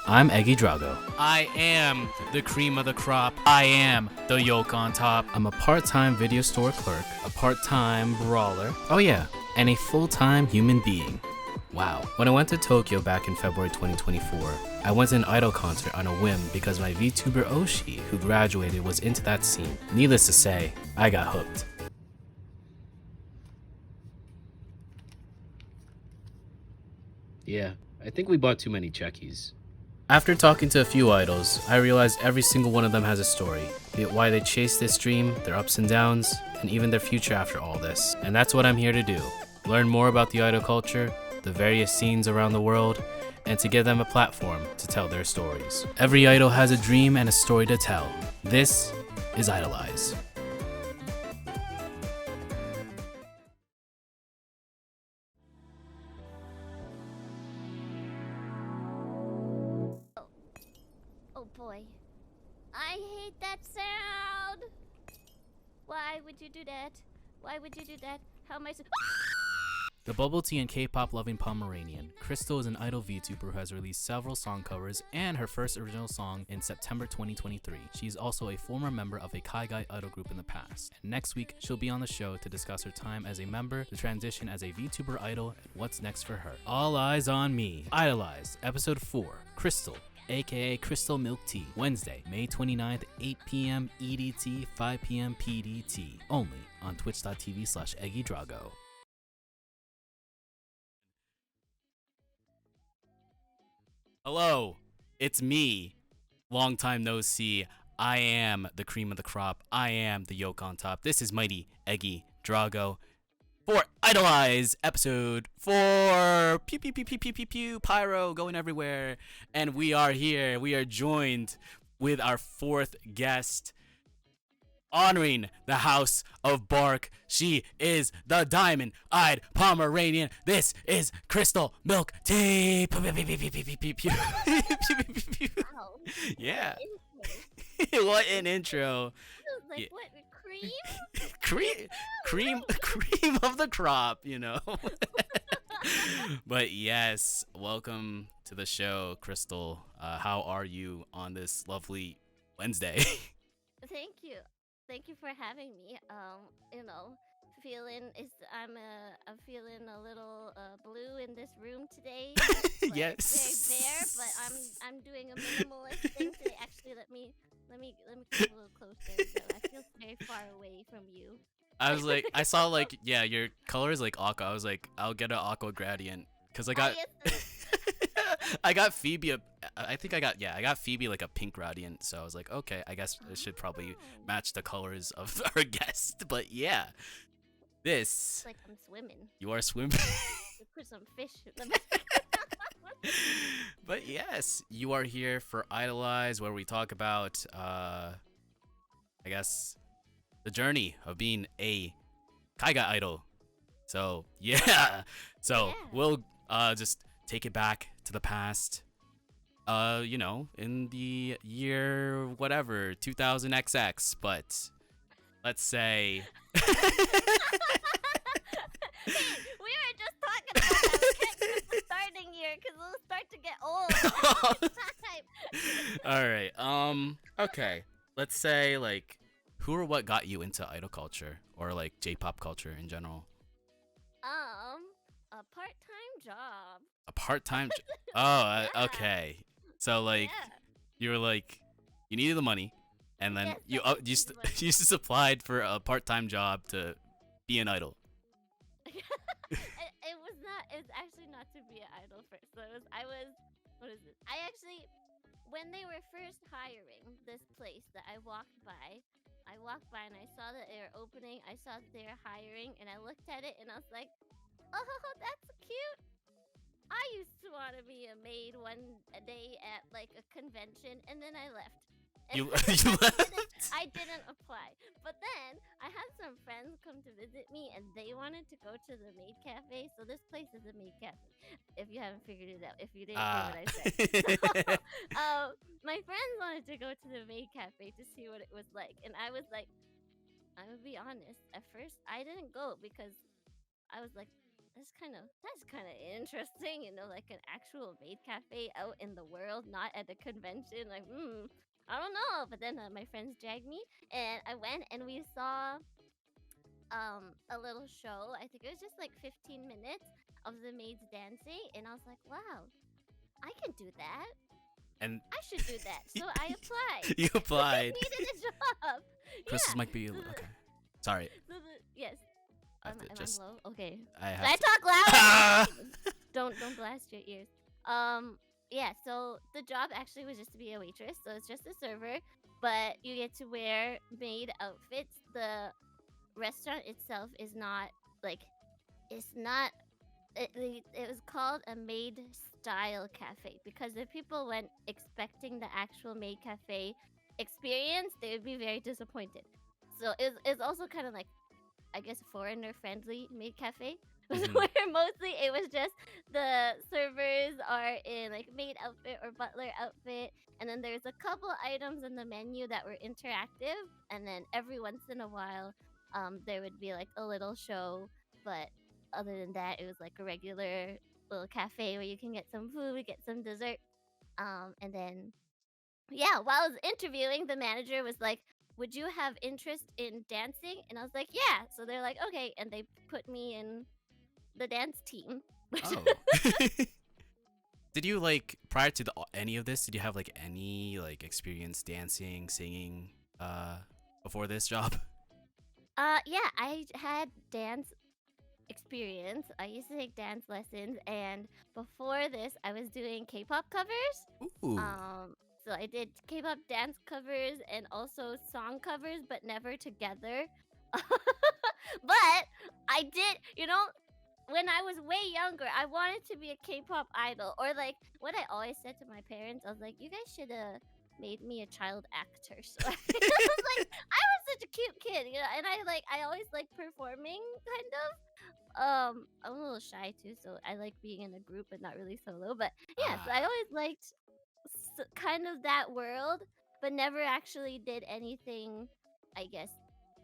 I'm Eggy Drago. I am the cream of the crop. I am the yolk on top. I'm a part-time video store clerk, a part-time brawler, oh yeah, and a full-time human being. Wow. When I went to Tokyo back in February 2024, I went to an idol concert on a whim because my VTuber Oshi, who graduated, was into that scene. Needless to say, I got hooked. Yeah, I think we bought too many Checkies. After talking to a few idols, I realized every single one of them has a story, be it why they chased this dream, their ups and downs, and even their future after all this. And that's what I'm here to do. Learn more about the idol culture, the various scenes around the world, and to give them a platform to tell their stories. Every idol has a dream and a story to tell. This is IDOLEYEZ. Oh boy. I hate that sound! Why would you do that? Why would you do that? How am I so— The bubble tea and K-pop loving Pomeranian, Crystal is an idol VTuber who has released several song covers and her first original song in September 2023. She is also a former member of a Kaigai idol group in the past. And next week, she'll be on the show to discuss her time as a member, the transition as a VTuber idol, and what's next for her. All eyes on me. IDOLEYEZ, Episode 4, Crystal, aka CrystalMilkTea, Wednesday, May 29th, 8 p.m. EDT, 5 p.m. PDT, only on twitch.tv/EggyDrago. Hello, it's me. Long time no see. I am the cream of the crop. I am the yolk on top. This is mighty Eggy Drago for IDOLEYEZ episode 4. Pew pew pew pew pew pew pew. Pyro going everywhere. And we are here. We are joined with our fourth guest, honoring the House of Bark. She is the diamond-eyed Pomeranian. This is Crystal Milk Tea. Wow. Yeah. Intro. What an intro. Like Yeah. what? Cream? cream of the crop, you know. But yes, welcome to the show, Crystal. How are you on this lovely Wednesday? Thank you. Thank you for having me. I'm feeling a little blue in this room today. Like, Yes. Very bare, but I'm doing a minimalist thing today. Actually, let me come a little closer. So I feel very far away from you. I was like, I saw like, yeah, your color is like aqua. I was like, I'll get an aqua gradient because I got, Yes, I got Phoebe. I think I got Phoebe like a pink gradient. So I was like, okay, I guess it should probably match the colors of our guest. But yeah, this like I'm swimming. you are swimming. Put some fish in the But yes, you are here for IDOLEYEZ, where we talk about, I guess, the journey of being a Kaiga idol. So yeah, so Yeah. we'll just take it back to the past. You know, in the year whatever 2000XX, but let's say. We were just talking about that. We can't get the starting year because it'll start to get old. All right. Okay. Let's say like, who or what got you into idol culture or like J-pop culture in general? A part-time job. A part-time. Yeah. Okay. So like, Yeah. you were like, you needed the money, and then Yes, I needed money. you just applied for a part-time job to be an idol. It was not. It was actually not to be an idol first. So what is this? When they were first hiring this place that I walked by and I saw that they were opening. I saw that they were hiring, and I looked at it and I was like, oh, that's cute. I used to want to be a maid one day at like a convention, and then I left. You I left? I didn't apply. But then I had some friends come to visit me and they wanted to go to the maid cafe. So this place is a maid cafe. If you haven't figured it out, if you didn't hear what I said. My friends wanted to go to the maid cafe to see what it was like. And I was like, I'm gonna be honest. At first, I didn't go because I was like, that's kind of interesting, like an actual maid cafe out in the world, not at a convention. Like, I don't know. But then my friends dragged me, and I went, and we saw a little show. I think it was just like 15 minutes of the maids dancing, and I was like, wow, I can do that. And I should do that. So I applied. you I applied. needed a job. Crystal Yeah. might be So okay. Sorry. yes. I have Am to I just. low? Okay. I Did have I to. talk loud? Don't blast your ears. Yeah, so the job actually was just to be a waitress, so it's just a server, but you get to wear maid outfits. The restaurant itself is not like it's not it was called a maid style cafe because if people went expecting the actual maid cafe experience, they would be very disappointed. So it's also kind of like, I guess, foreigner friendly maid cafe. Mhm. Where mostly it was just the servers are in like maid outfit or butler outfit, and then there's a couple items in the menu that were interactive, and then every once in a while, there would be like a little show. But other than that, it was like a regular little cafe where you can get some food, get some dessert, and then yeah, while I was interviewing, the manager was like, "Would you have interest in dancing?" And I was like, "Yeah." So they're like, "Okay," and they put me in the dance team. Oh. Did you like prior to any of this? Did you have like any like experience dancing, singing, before this job? Yeah, I had dance experience. I used to take dance lessons, and before this, I was doing K-pop covers. Ooh. So I did K-pop dance covers and also song covers, but never together. But I did, when I was way younger, I wanted to be a K-pop idol, or like what I always said to my parents. I was like, you guys should have made me a child actor. So I was like, I was such a cute kid, and I always like performing, kind of. I'm a little shy too, so I like being in a group but not really solo. But yeah, so I Ah. always liked kind of that world, but never actually did anything, I guess,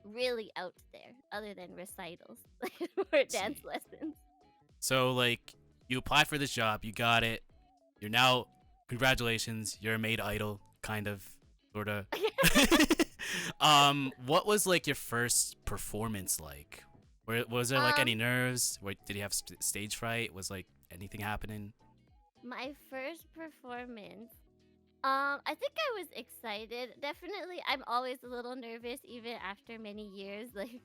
really out there other than recitals or dance See. lessons. So like you applied for this job, you got it. You're now congratulations, you're a maid idol, kind of, sort of. What was like your first performance like? Was there like any um, nerves? Did you have stage fright? Was like anything happening? my first performance. I think I was excited. Definitely, I'm always a little nervous, even after many years. Like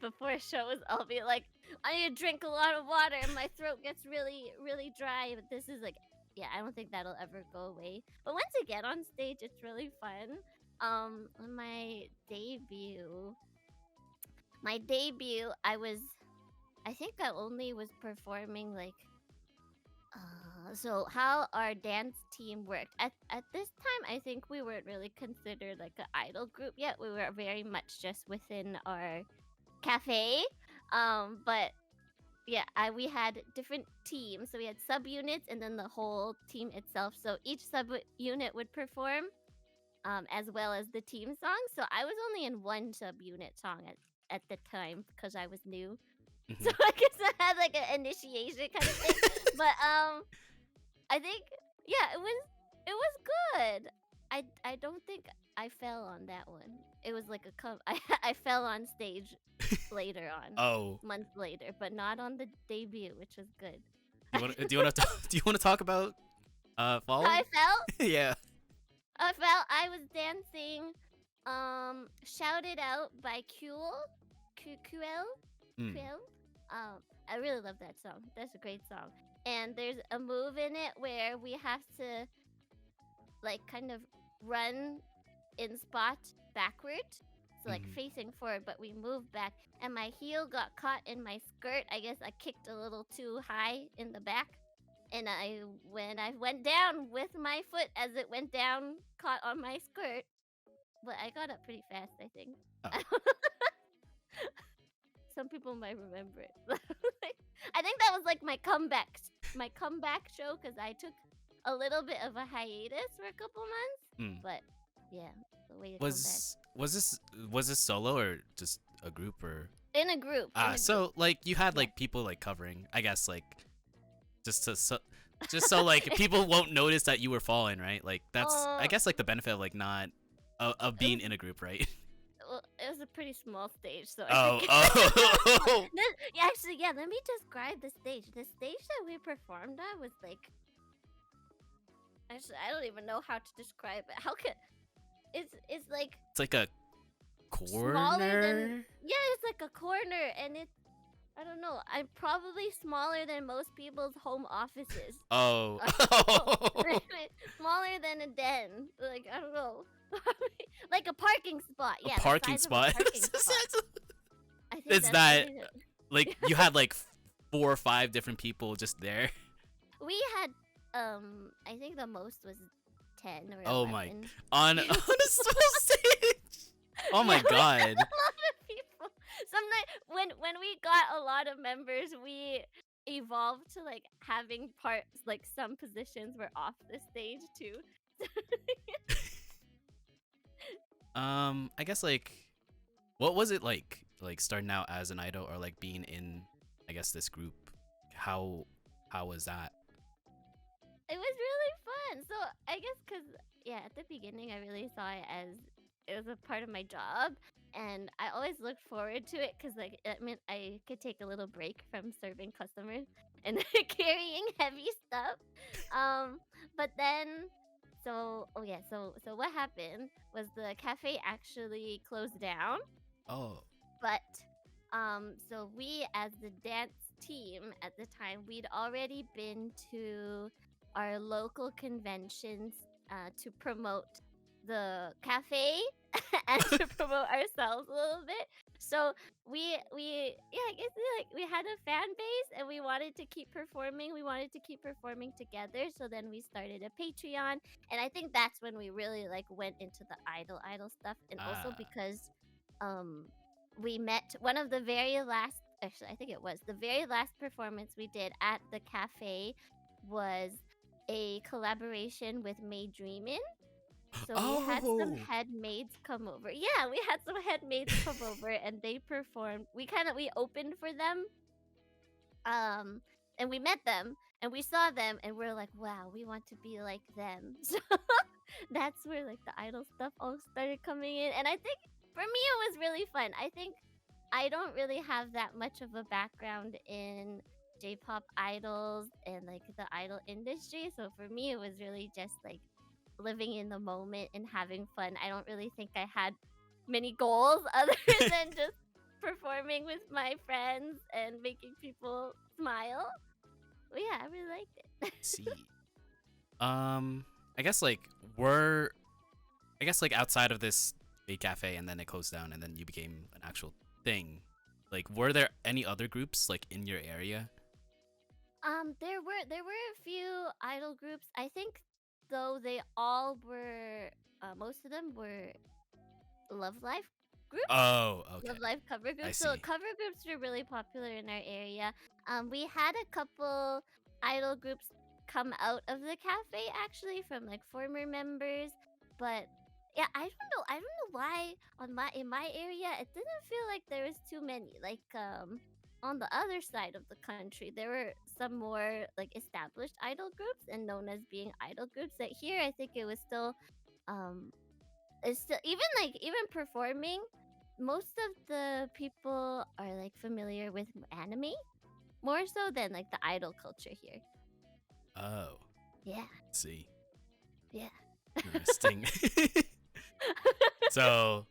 before shows, I'll be like, I need to drink a lot of water, and my throat gets really, really dry. But this is like, yeah, I don't think that'll ever go away. But once I get on stage, it's really fun. On my debut, I think I only was performing like so how our dance team worked at this time, I think we weren't really considered like an idol group yet. We were very much just within our cafe. But yeah, we had different teams. So we had subunits and then the whole team itself. So each subunit would perform, as well as the team song. So I was only in one subunit song at the time because I was new. So Mhm. I guess I had like an initiation kind of thing. But I think, yeah, it was good. I don't think I fell on that one. It was like I fell on stage later on, Oh, months later, but not on the debut, which was good. do you want to talk about How falling? I felt? Yeah. I was dancing Shouted Out by Kuel. Mm. Quill. I really love that song. That's a great song. And there's a move in it where we have to like kind of run in spot backward. So like Mhm. facing forward, but we move back. And my heel got caught in my skirt. I guess I kicked a little too high in the back. And when I went down with my foot as it went down, caught on my skirt. But I got up pretty fast, I think. Oh. Some people might remember it. I think that was like my comeback show because I took a little bit of a hiatus for a couple months. Mm. But yeah, the way to come back. Was this solo or just a group or? In a group. In a group. So like you had Yeah. like people like covering, I guess, like just so like people won't notice that you were falling, right? Like that's I guess like the benefit of like not of being in a group, right? Well, it was a pretty small stage, so Oh, I think. oh. Actually, yeah. Let me describe the stage. The stage that we performed at was like. Actually, I don't even know how to describe it. How could? It's like It's like a smaller than. corner. Yeah, it's like a corner, and it's. I don't know. I'm probably smaller than most people's home offices. Oh. Smaller than a den. Like I don't know. Like a parking spot. Yeah, A the parking size of a spot. parking spot. I think It's that's that really the- like you had like 4 or 5 different people just there. We had I think the most was 10 or 11. Oh my on a small stage. Oh my Yeah, we god. had a lot of people. Sometimes when we got a lot of members, we evolved to like having parts like some positions were off the stage too. I guess like what was it like starting out as an idol or like being in I guess this group? How was that? It was really fun. So I guess because yeah, at the beginning I really saw it as it was a part of my job, and I always looked forward to it because like it meant I could take a little break from serving customers and carrying heavy stuff. But then. So what happened was the cafe actually closed down, Oh. but so we as the dance team at the time we'd already been to our local conventions to promote the cafe and to promote ourselves a little bit. So I guess we had a fan base and we wanted to keep performing. We wanted to keep performing together. So then we started a Patreon, and I think that's when we really like went into the idol stuff, and also Ah. because we met one of the very last. Actually, I think it was the very last performance we did at the cafe was a collaboration with May Dreamin'. So we had some Oh. head maids come over. Yeah, we had some head maids come over and they performed. We opened for them. And we met them and we saw them and we're like, wow, we want to be like them. So that's where like the idol stuff all started coming in. And I think for me it was really fun. I think I don't really have that much of a background in J-pop idols and like the idol industry. So for me it was really just like living in the moment and having fun. I don't really think I had many goals other than just performing with my friends and making people smile. But yeah, I really liked it. See. I guess like we're I guess like outside of this big cafe and then it closed down and then you became an actual thing. Like were there any other groups like in your area? There were a few idol groups. I think though they all were most of them were Love Life groups. Oh, okay. Love Life cover I groups. So see. cover groups were really popular in our area. We had a couple idol groups come out of the cafe actually from like former members, but yeah, I don't know why in my area it didn't feel like there was too many. Like on the other side of the country, there were some more like established idol groups and known as being idol groups. That here, I think it was still, it's still even performing. Most of the people are like familiar with anime more so than like the idol culture here. Oh, Yeah, see. yeah. Interesting. So,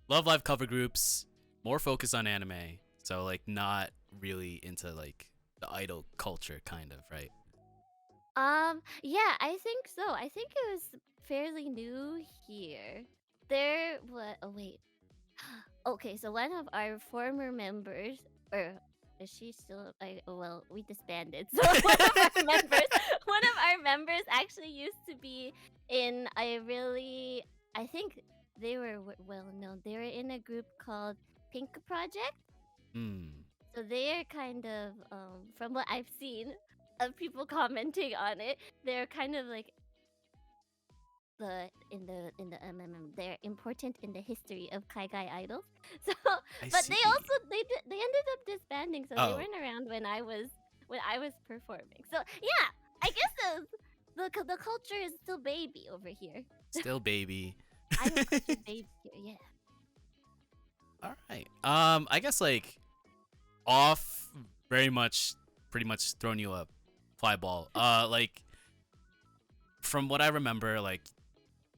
Love Live cover groups, more focused on anime. So like not really into like the idol culture kind of, right? Yeah, I think so. I think it was fairly new here. There was. Oh wait. Okay, so one of our former members, or is she still? Well, we disbanded. So one of our members actually used to be in a really. I think they were well known. They were in a group called Pink Project. Hmm. So they're kind of, from what I've seen of people commenting on it, they're kind of like they're important in the history of Kaigai idols. So, I but see. they ended up disbanding, so they Oh, weren't around when I was performing. So yeah, I guess the culture is still baby over here. still baby. Idol culture baby here, yeah. All right. I guess like off very much, pretty much throwing you a fly ball. Like from what I remember, like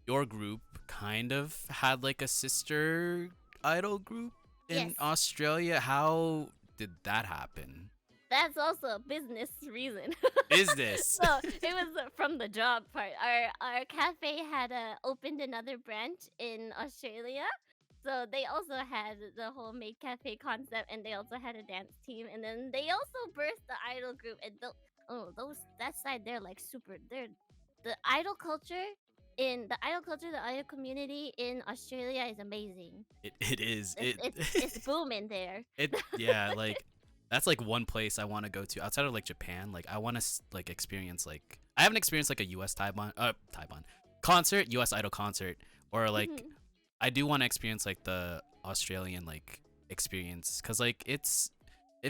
your group kind of had like a sister idol group in Yes. Australia. How did that happen? That's also a business reason. Is this? So it was from the job part. Our cafe had opened another branch in Australia, so they also had the whole maid cafe concept, and they also had a dance team, and then they also birthed the idol group. And those that side, they're like super. They're the idol culture the idol community in Australia is amazing. It is. It's booming there. Yeah, like that's like one place I want to go to outside of like Japan. Like I want to like experience like I haven't experienced like a US Taiwan concert, US Idol concert, or like Mhm. I do want to experience like the Australian like experience because like it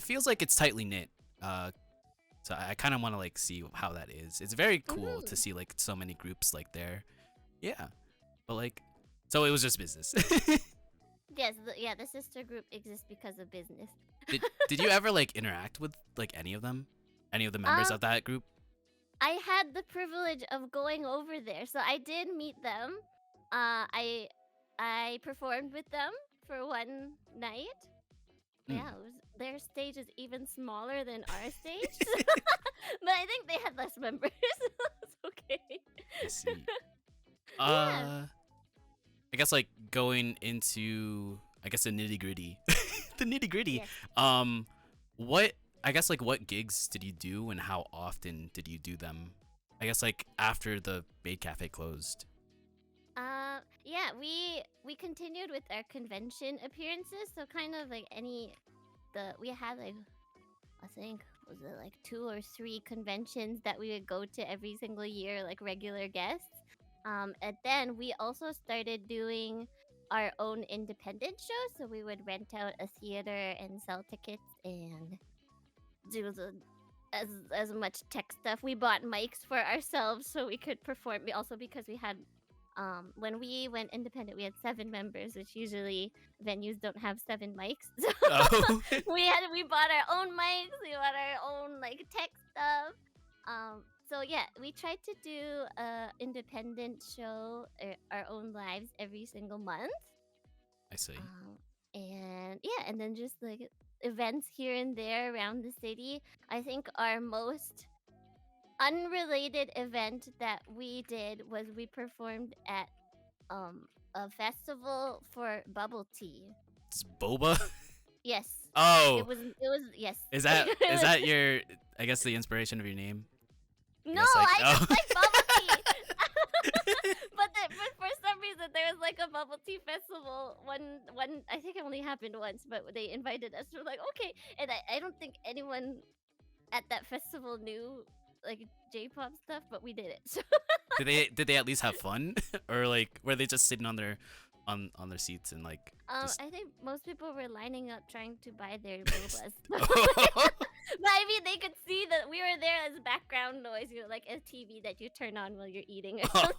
feels like it's tightly knit. So I kind of want to like see how that is. It's very cool to Mhm. see like so many groups like there. Yeah, but like so it was just business. Yes, the sister group exists because of business. Did you ever like interact with like any of them? Any of the members Um, of that group? I had the privilege of going over there, so I did meet them. I performed with them for one night. Mm. Yeah, their stage is even smaller than our stage, but I think they had less members. It's okay. I see. Yeah. I guess like going into I guess the nitty gritty, the nitty gritty. Yes. What I guess like what gigs did you do and how often did you do them? I guess like after the Maid Cafe closed. Yeah, we continued with our convention appearances, so kind of like we had like I think was it like 2 or 3 conventions that we would go to every single year, like regular guests. And then we also started doing our own independent shows, so we would rent out a theater and sell tickets and do as much tech stuff. We bought mics for ourselves so we could perform. We also because we had when we went independent, we had 7 members, which usually venues don't have 7 mics. So Oh. we bought our own mics, we bought our own like tech stuff. So yeah, we tried to do a independent show, our own lives every single month. I see. And yeah, and then just like events here and there around the city. I think our most unrelated event that we did was we performed at a festival for bubble tea. It's boba. Yes. Oh, It was yes. is that It is was- that your I guess the inspiration of your name? No, guess, like- I just oh. like bubble tea. but for some reason there was like a bubble tea festival. One I think it only happened once, but they invited us. We're like, okay. And I don't think anyone at that festival knew like J-pop stuff, but we did it. So Did they at least have fun, or like were they just sitting on their seats and like? Just... I think most people were lining up trying to buy their bobas. But I mean, they could see that we were there as background noise, like a TV that you turn on while you're eating or something.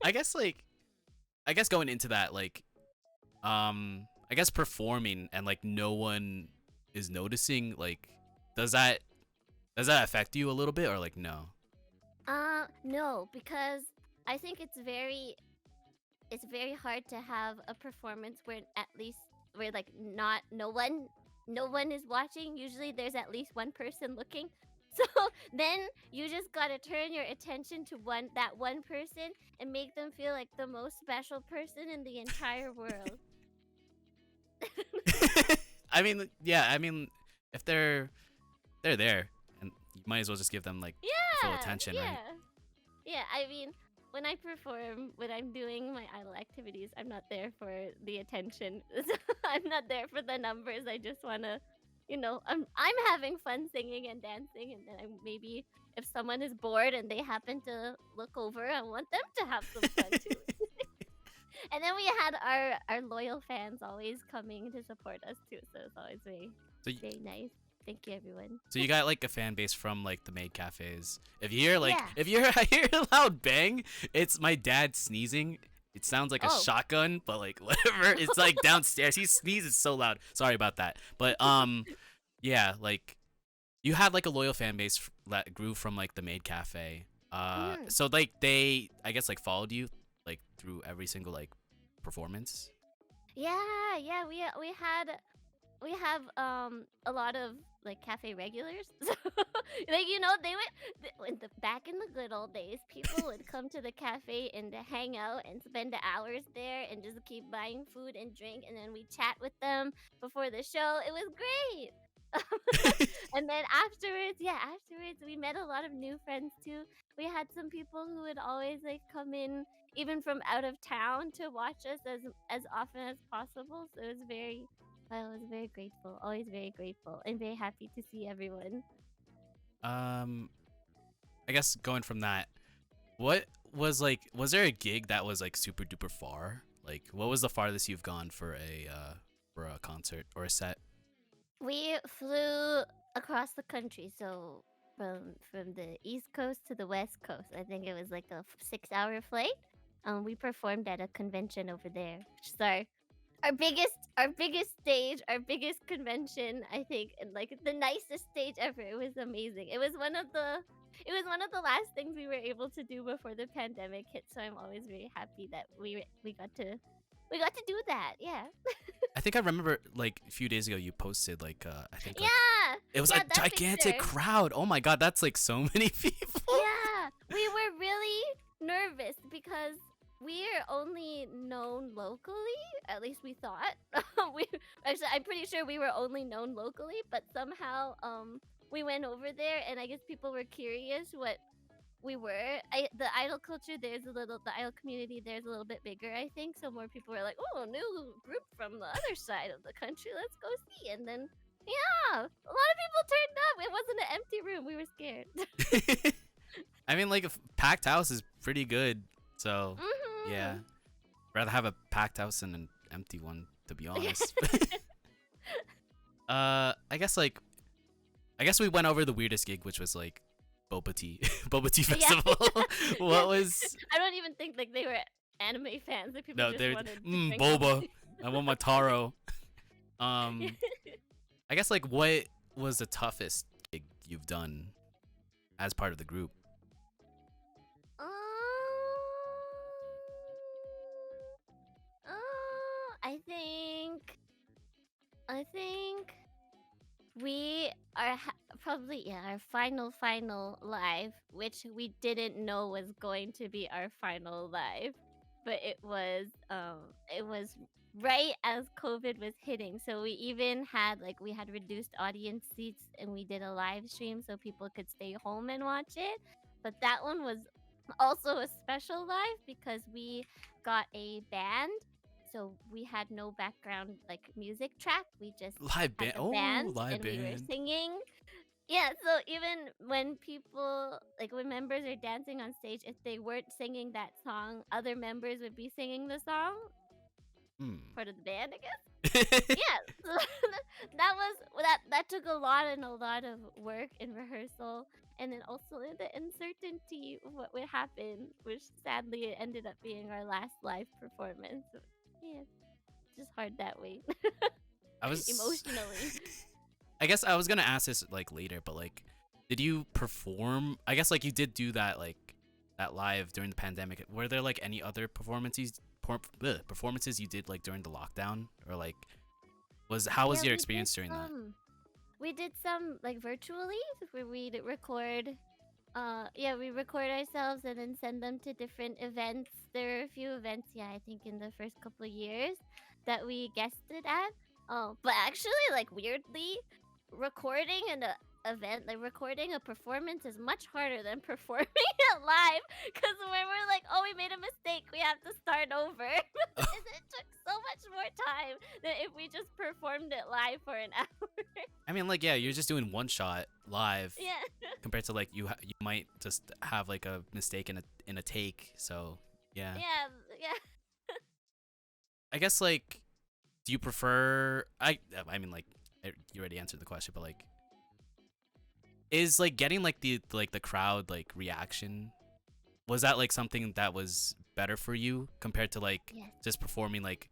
I guess going into that, like, I guess performing and like no one is noticing, like, does that affect you a little bit or like no? No, because I think it's very hard to have a performance where like no one is watching. Usually there's at least one person looking. So then you just gotta turn your attention to that one person and make them feel like the most special person in the entire world. I mean, yeah, I mean, if they're there, and you might as well just give them like full attention, right? Yeah, I mean, when I perform, when I'm doing my idol activities, I'm not there for the attention. I'm not there for the numbers. I just wanna I'm having fun singing and dancing, and then maybe if someone is bored and they happen to look over, I want them to have some fun too. And then we had our loyal fans always coming to support us too, so it's always very So y- very nice. Thank you, everyone. So you got like a fan base from like the maid cafes. If you hear like Yeah. if you hear I hear a loud bang, it's my dad sneezing. It sounds like a Oh. shotgun, but like whatever. It's like downstairs. He sneezes so loud. Sorry about that. But yeah, like you had like a loyal fan base that grew from like the maid cafe. Mhm. So like they I guess like followed you like through every single like performance. Yeah, we have a lot of like cafe regulars. So, like they went in the back in the good old days. People would come to the cafe and to hang out and spend hours there and just keep buying food and drink, and then we chat with them before the show. It was great. And then afterwards we met a lot of new friends too. We had some people who would always like come in even from out of town to watch us as often as possible. So I was very grateful, always very grateful, and very happy to see everyone. I guess going from that, what was there a gig that was like super duper far? Like what was the farthest you've gone for a concert or a set? We flew across the country, so from the East Coast to the West Coast. I think it was like a 6-hour flight. We performed at a convention over there, which is our biggest stage, our biggest convention, I think, and like the nicest stage ever. It was amazing. It was one of the last things we were able to do before the pandemic hit, so I'm always very happy that we got to do that. Yeah. I think I remember like a few days ago you posted like I think like, Yeah. it was yeah, a that gigantic picture. crowd. Oh my god, that's like so many people. Yeah, we were really nervous because we are only known locally. At least we thought. we actually, I'm pretty sure we were only known locally, but somehow we went over there, and I guess people were curious what we were. The idol culture the idol community there's a little bit bigger, I think. So more people were like, "Oh, a new group from the other side of the country. Let's go see." And then yeah, a lot of people turned up. It wasn't an empty room. We were scared. I mean like a packed house is pretty good. So yeah, Mhm. rather have a packed house than an empty one to be honest. I guess we went over the weirdest gig, which was like boba tea, boba tea Yeah. festival. Yeah. What was I don't even think like they were anime fans. Like people no? just They're wanted to drink boba. tea. I want my taro. I guess like what was the toughest gig you've done as part of the group? Um, I think we are probably our final live, which we didn't know was going to be our final live, but it was right as COVID was hitting, so we had reduced audience seats, and we did a live stream so people could stay home and watch it. But that one was also a special live because we got a band, so we had no background like music track. We just Live had band. the Oh, band live and we were band. singing. Yeah, so even when people like when members are dancing on stage, if they weren't singing that song, other members would be singing the song, part of the band, I guess. Yeah, so that took a lot of work and rehearsal, and then also the uncertainty of what would happen, which sadly it ended up being our last live performance. So, yeah, it's just hard that way. I was Emotionally. I guess I was gonna ask this like later, but like, did you perform? I guess like you did do that like that live during the pandemic. Were there like any other performances you did like during the lockdown, or like how was Yeah, your we experience did during that? some. We did some like virtually where we'd record. Yeah, we record ourselves and then send them to different events. There were a few events, yeah, I think in the first couple of years that we guested at. Oh, but actually, like weirdly, recording event, like recording a performance is much harder than performing it live. Because when we're like, oh, we made a mistake, we have to start over. It took so much more time than if we just performed it live for an hour. I mean, like, yeah, you're just doing one shot live Yeah. compared to like you might just have like a mistake in a take. So yeah. Yeah. I guess like, do you prefer? I mean, like, you already answered the question, but like, is like getting like the crowd like reaction, was that like something that was better for you compared to like Yes. just performing like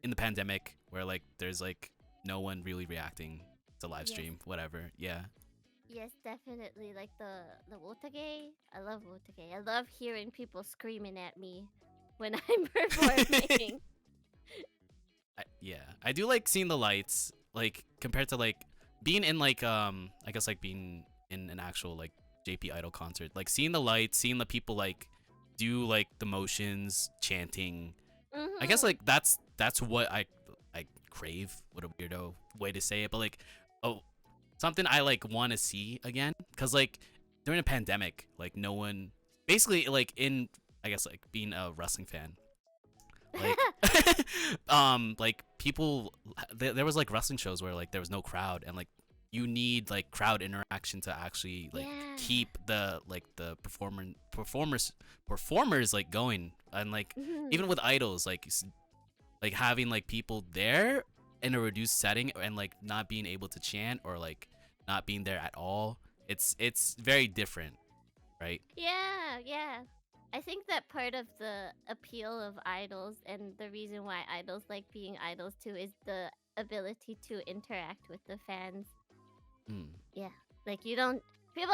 in the pandemic where like there's like no one really reacting to live Yes. stream, whatever? Yeah. Yes, definitely. Like the wotage. I love wotage. I love hearing people screaming at me when I'm performing. Yeah, I do like seeing the lights, like compared to like being in like I guess like being in an actual like JP Idol concert, like seeing the lights, seeing the people like do like the motions, chanting. I guess like that's what I crave. What a weirdo way to say it, but like, oh, something I like want to see again, cause like during a pandemic, like no one, basically like in, I guess like being a wrestling fan, like like people, there was like wrestling shows where like there was no crowd, and like you need like crowd interaction to actually like Yeah. keep the like the performers like going, and like even with idols, like like having like people there in a reduced setting and like not being able to chant or like not being there at all, it's very different, right? Yeah. I think that part of the appeal of idols and the reason why idols like being idols too is the ability to interact with the fans. Yeah. Like people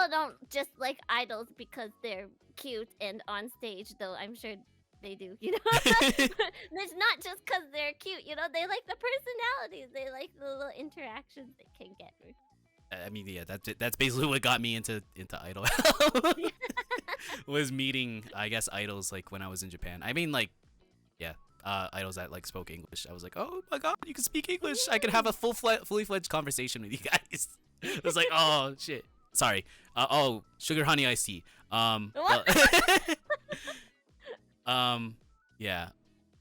don't just like idols because they're cute and on stage, though I'm sure they do, you know? It's not just because they're cute, you know? They like the personalities. They like the little interactions they can get. I mean, yeah, that's basically what got me into idol. Was meeting, I guess, idols like when I was in Japan. I mean, like, yeah, idols that like spoke English. I was like, oh my god, you can speak English. I can have a fully fledged conversation with you guys. I was like, oh shit, sorry. Oh, sugar honey iced tea. What? Yeah.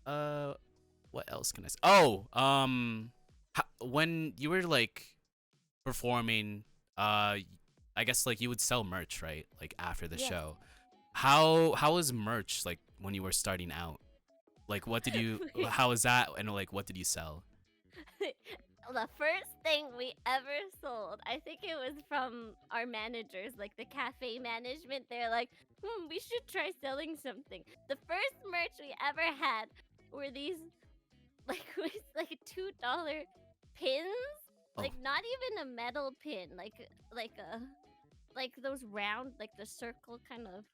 What else can I say? Oh, when you were like performing, I guess like you would sell merch, right? Like after the Yes. show. How was merch like when you were starting out? Like what did you how was that, and like what did you sell? The first thing we ever sold, I think it was from our managers, like the cafe management. They're like, we should try selling something. The first merch we ever had were these like $2 pins. Oh. Like not even a metal pin, like those round, like the circle kind of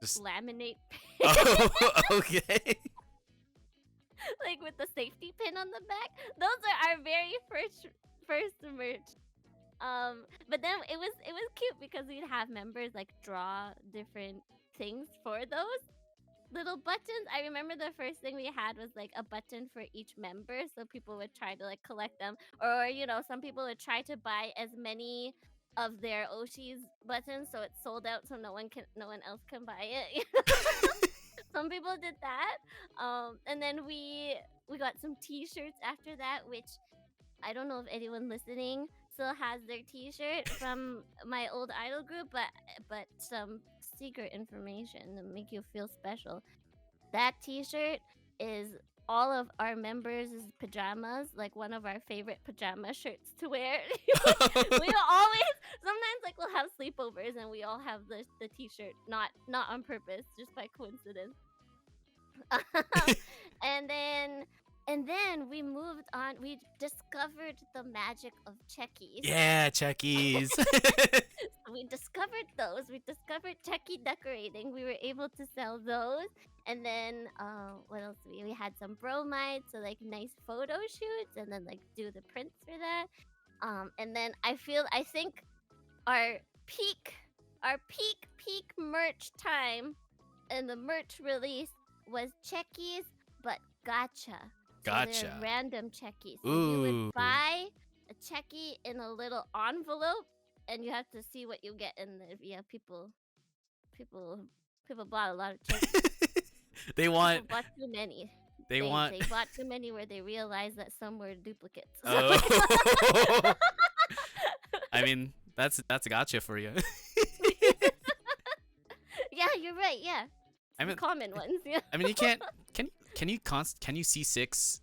Just laminate pin. Oh, okay. Like with the safety pin on the back. Those are our very first merch. But then it was cute because we'd have members like draw different things for those little buttons. I remember the first thing we had was like a button for each member, so people would try to like collect them, or some people would try to buy as many of their Oshi's buttons so it's sold out, so no one else can buy it. Some people did that. And then we got some T-shirts after that, which I don't know if anyone listening still has their T-shirt from my old idol group, but some secret information to make you feel special. That T-shirt is all of our members' pajamas, like one of our favorite pajama shirts to wear. We always, sometimes like we'll have sleepovers and we all have the T-shirt, not on purpose, just by coincidence. and then we moved on. We discovered the magic of checkies. Yeah, checkies. We discovered those. We discovered checky decorating. We were able to sell those. And then what else? We had some bromides, so like nice photo shoots, and then like do the prints for that. And then I think our peak merch time and the merch release was checkies, but gotcha. So Gotcha. they're random checkies. So you Ooh. would buy a checky in a little envelope, and you have to see what you get. And yeah, people, people bought a lot of Chuckies. They People want. bought too many. They They want. they bought too many where they realized that some were duplicates. So Oh. I mean, that's a gotcha for you. yeah, you're right. Yeah, I the mean, common ones. Yeah. I mean, you can't. Can you C6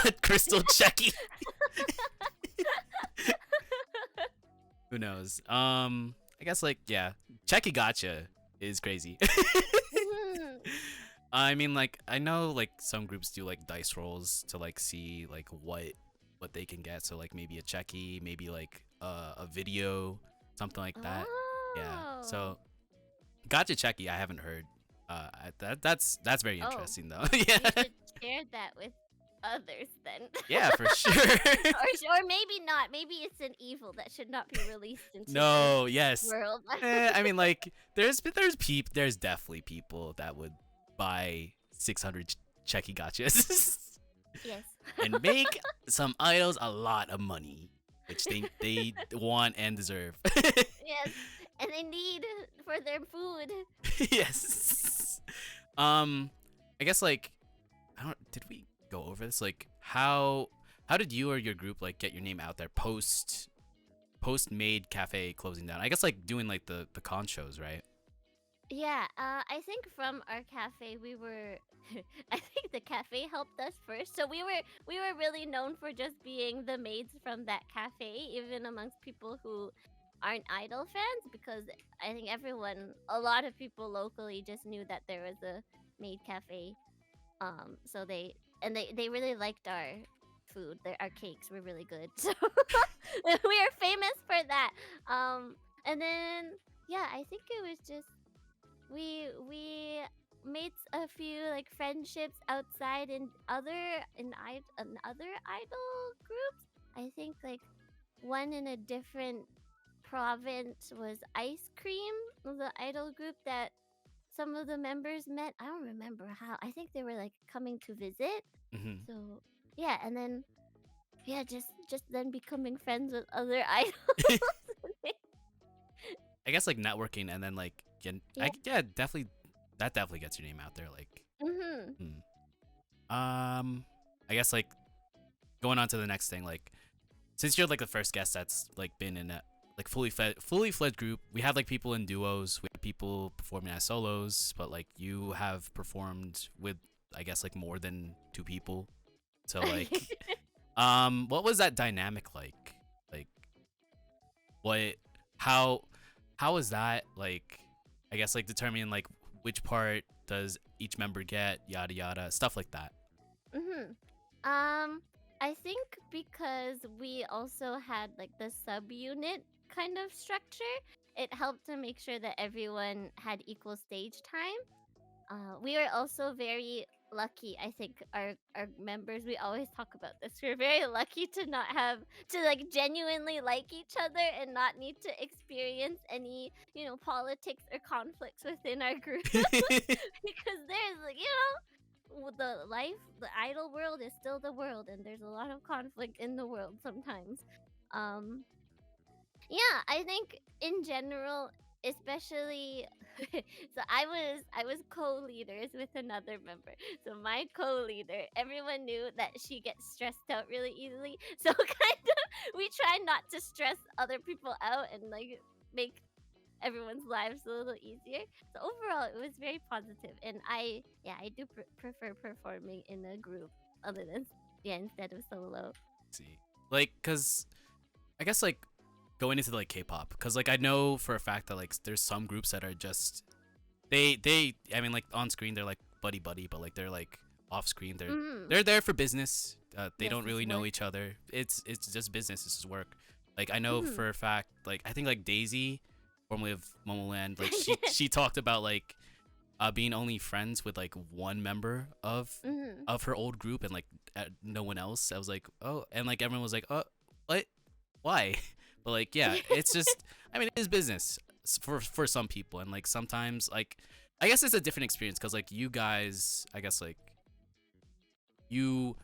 a crystal Checky? Who knows? I guess like yeah, Checky gotcha is crazy. Mhm. I mean, like I know like some groups do like dice rolls to like see like what they can get. So like maybe a Checky, maybe like a video, something like that. Yeah. Oh. So gotcha Checky, I haven't heard. That's very Oh. interesting though. You Yeah. should share that with others then. Yeah, for sure. or maybe not. Maybe it's an evil that should not be released into No, the yes. world. I mean, like, there's definitely people that would buy 600 Checky gotchas yes. and make some idols a lot of money, which they want and deserve. Yes. And they need for their food. Yes. I guess like did we go over this? Like how did you or your group like get your name out there post Made Cafe closing down? I guess like doing like the con shows, right? Yeah, I think from our cafe we were I think the cafe helped us first. So we were really known for just being the maids from that cafe, even amongst people who aren't idol fans, because I think a lot of people locally just knew that there was a maid cafe. So they really liked our food. Our cakes were really good. So we are famous for that. And then yeah, I think it was just we made a few like friendships outside in other idol groups. I think like one in a different province was Ice Cream, the idol group that some of the members met. I don't remember how. I think they were like coming to visit. Mm-hmm. So yeah, and then yeah, just then becoming friends with other idols. I guess like networking and then like Yeah. definitely that definitely gets your name out there. Like, Mhm. I guess like going on to the next thing, like since you're like the first guest that's like been in a like fully fledged group, we have like people in duos, we have people performing as solos, but like you have performed with I guess like more than 2 people. So like, what was that dynamic like? Like, what, how was that like? I guess like determining like which part does each member get, yada yada, stuff like that. I think because we also had like the subunit kind of structure, it helped to make sure that everyone had equal stage time. We were also very lucky. I think our members. We always talk about this. We're very lucky to not have to like genuinely like each other and not need to experience any politics or conflicts within our group because there's like the idol world is still the world, and there's a lot of conflict in the world sometimes. Um, yeah, I think in general, especially so I was co-leaders with another member. So my co-leader, everyone knew that she gets stressed out really easily. So kind of we try not to stress other people out and like make everyone's lives a little easier. So overall, it was very positive, and I do prefer performing in a group other than instead of solo. See, like, cause I guess like going into like K-pop, cause like I know for a fact that like there's some groups that are just they I mean like on screen they're like buddy, but like they're like off screen they're there for business. They Yes, don't really it's know work. each other. It's just business. It's just work. Like I know for a fact, like I think like Daisy, formerly of Momoland, like she talked about like being only friends with like one member of her old group and like no one else. I was like, oh, and like everyone was like, oh, what, why? But like, yeah, it's just, I mean, it is business for some people, and like sometimes like I guess it's a different experience because like you guys, I guess like you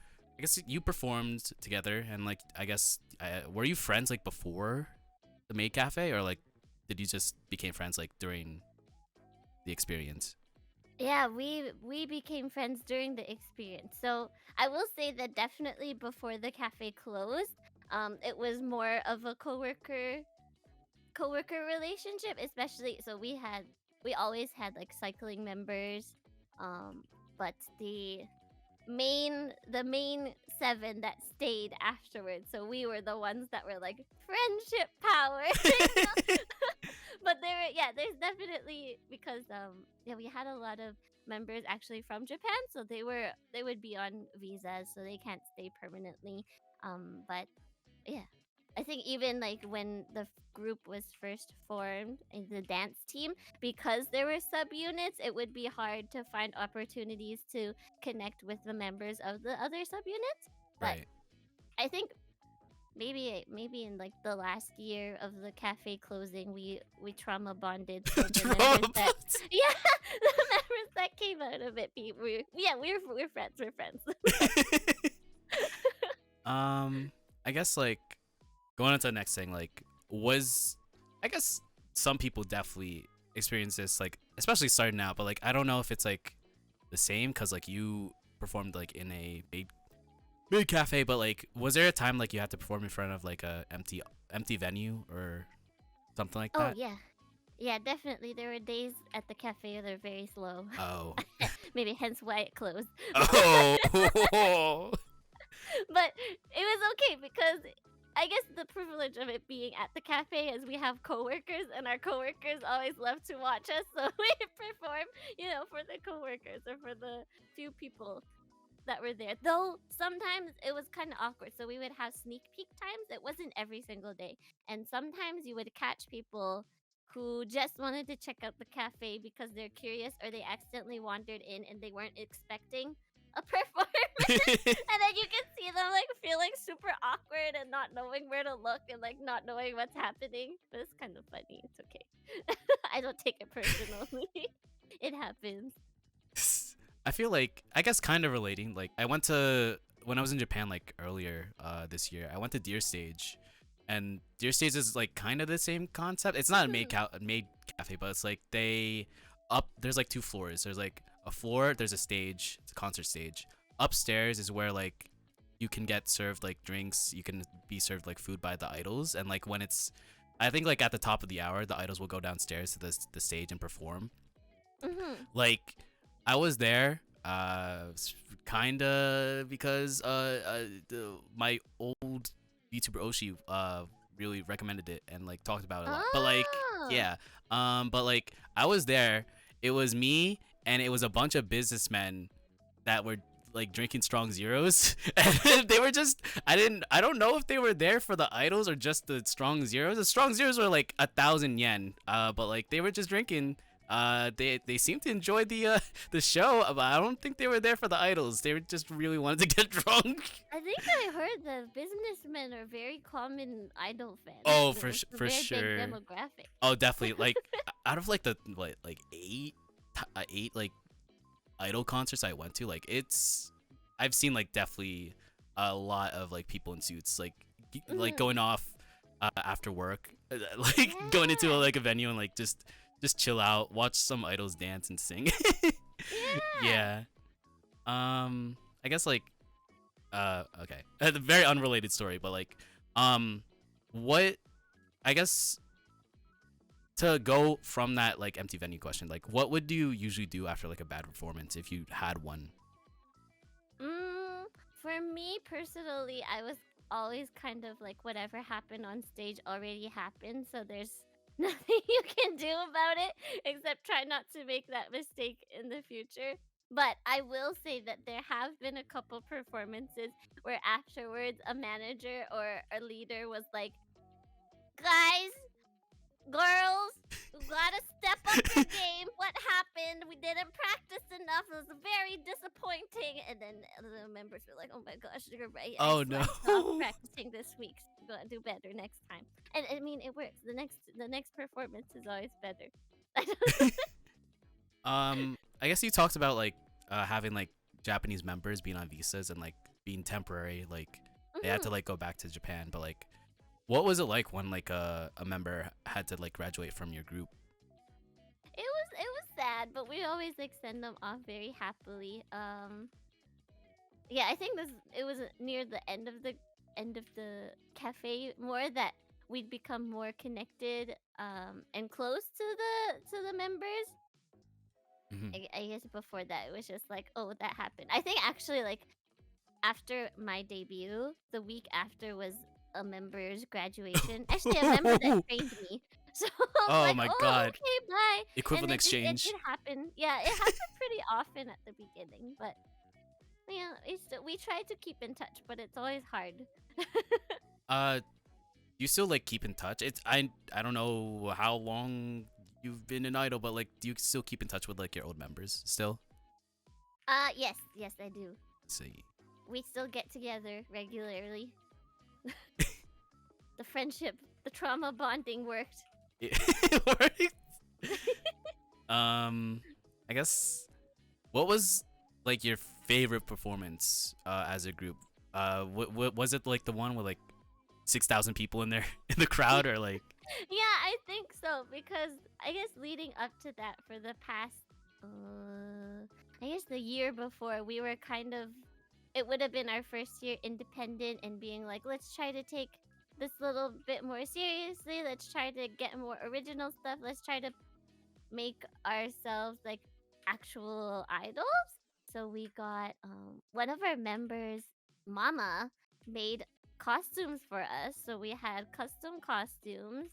performed together, and like I guess were you friends like before the maid cafe, or like did you just became friends like during the experience? Yeah, we became friends during the experience. So I will say that definitely before the cafe closed, it was more of a coworker relationship, especially so we always had like cycling members, but the main seven that stayed afterwards. So we were the ones that were like friendship power. But there's definitely because yeah, we had a lot of members actually from Japan, so they would be on visas, so they can't stay permanently. But yeah, I think even like when the group was first formed in the dance team, because there were subunits, it would be hard to find opportunities to connect with the members of the other subunits. But Right. I think maybe in like the last year of the cafe closing, we trauma bonded. So the members that yeah, the members that came out of it, we're friends. We're friends. I guess like going on to the next thing, like was I guess some people definitely experience this, like especially starting out, but like I don't know if it's like the same because like you performed like in a big cafe, but like was there a time like you had to perform in front of like a empty venue or something like Oh that? yeah. Yeah, definitely. There were days at the cafe that are very slow. Oh. Maybe hence why it closed. Oh. But it was okay because I guess the privilege of it being at the cafe is we have coworkers and our coworkers always love to watch us, so we perform, for the coworkers or for the few people that were there. Though sometimes it was kind of awkward. So we would have sneak peek times. It wasn't every single day. And sometimes you would catch people who just wanted to check out the cafe because they're curious or they accidentally wandered in and they weren't expecting a performance. And then you can see them like feeling super awkward and not knowing where to look and like not knowing what's happening. But it's kind of funny. It's okay. I don't take it personally. It happens. I feel like I guess kind of relating. Like I went to when I was in Japan like earlier this year. I went to Deer Stage, and Deer Stage is like kind of the same concept. It's not a maid cafe, but it's like there's like two floors. There's like a floor. There's a stage. It's a concert stage. Upstairs is where like you can get served like drinks. You can be served like food by the idols, and like when it's I think like at the top of the hour, the idols will go downstairs to the stage and perform. Like I was there kind of because my old YouTuber Oshi really recommended it and like talked about it a lot. But like yeah, but like I was there. It was me and it was a bunch of businessmen that were like drinking strong zeros and they were just I don't know if they were there for the idols or just the strong zeros. The strong zeros were like 1,000 yen, but like they were just drinking. They seemed to enjoy the show, but I don't think they were there for the idols. They were just really wanted to get drunk. I think I heard the businessmen are very common idol fans. Oh, It's a for very sure. big demographic. Oh, definitely. Like out of like the like eight like idol concerts I went to, like I've seen like definitely a lot of like people in suits like going off after work, like going into like a venue and like just chill out, watch some idols dance and sing. Yeah. I guess like okay. A very unrelated story, but like what I guess to go from that like empty venue question, like what would you usually do after like a bad performance if you had one? For me personally, I was always kind of like whatever happened on stage already happened, so there's nothing you can do about it except try not to make that mistake in the future. But I will say that there have been a couple performances where afterwards a manager or a leader was like, guys, girls, we gotta step up the game. What happened? We didn't practice enough. It was very disappointing. And then the members were like, "Oh my gosh, you're right. Oh, I no. stopped practicing this week. So gotta do better next time." And I mean, it works. The next performance is always better. I guess you talked about like having like Japanese members being on visas and like being temporary, like they had to like go back to Japan, but like What was it like when like a member had to like graduate from your group? It was sad, but we always like send them off very happily. Yeah, I think it was near the end of the cafe more that we'd become more connected and close to the members. Hmm. I guess before that it was just like, oh, that happened. I think actually like after my debut, the week after was a member's graduation. Actually, a member that trained me. So I was Oh like, my oh, god. okay, bye. And Equivalent it exchange. did happen. Yeah, it happened pretty often at the beginning, but yeah, we try to keep in touch, but it's always hard. Do you still like keep in touch? I don't know how long you've been in Idol, but like do you still keep in touch with like your old members still? Yes, I do. See. We still get together regularly. The friendship, the trauma bonding worked. It worked. I guess what was like your favorite performance as a group? What was it like the one with like 6,000 people in there in the crowd or like Yeah, I think so because I guess leading up to that for the past, I guess the year before, we were kind of. It would have been our first year independent and being like, let's try to take this little bit more seriously. Let's try to get more original stuff. Let's try to make ourselves like actual idols. So we got one of our members, Mama, made costumes for us. So we had custom costumes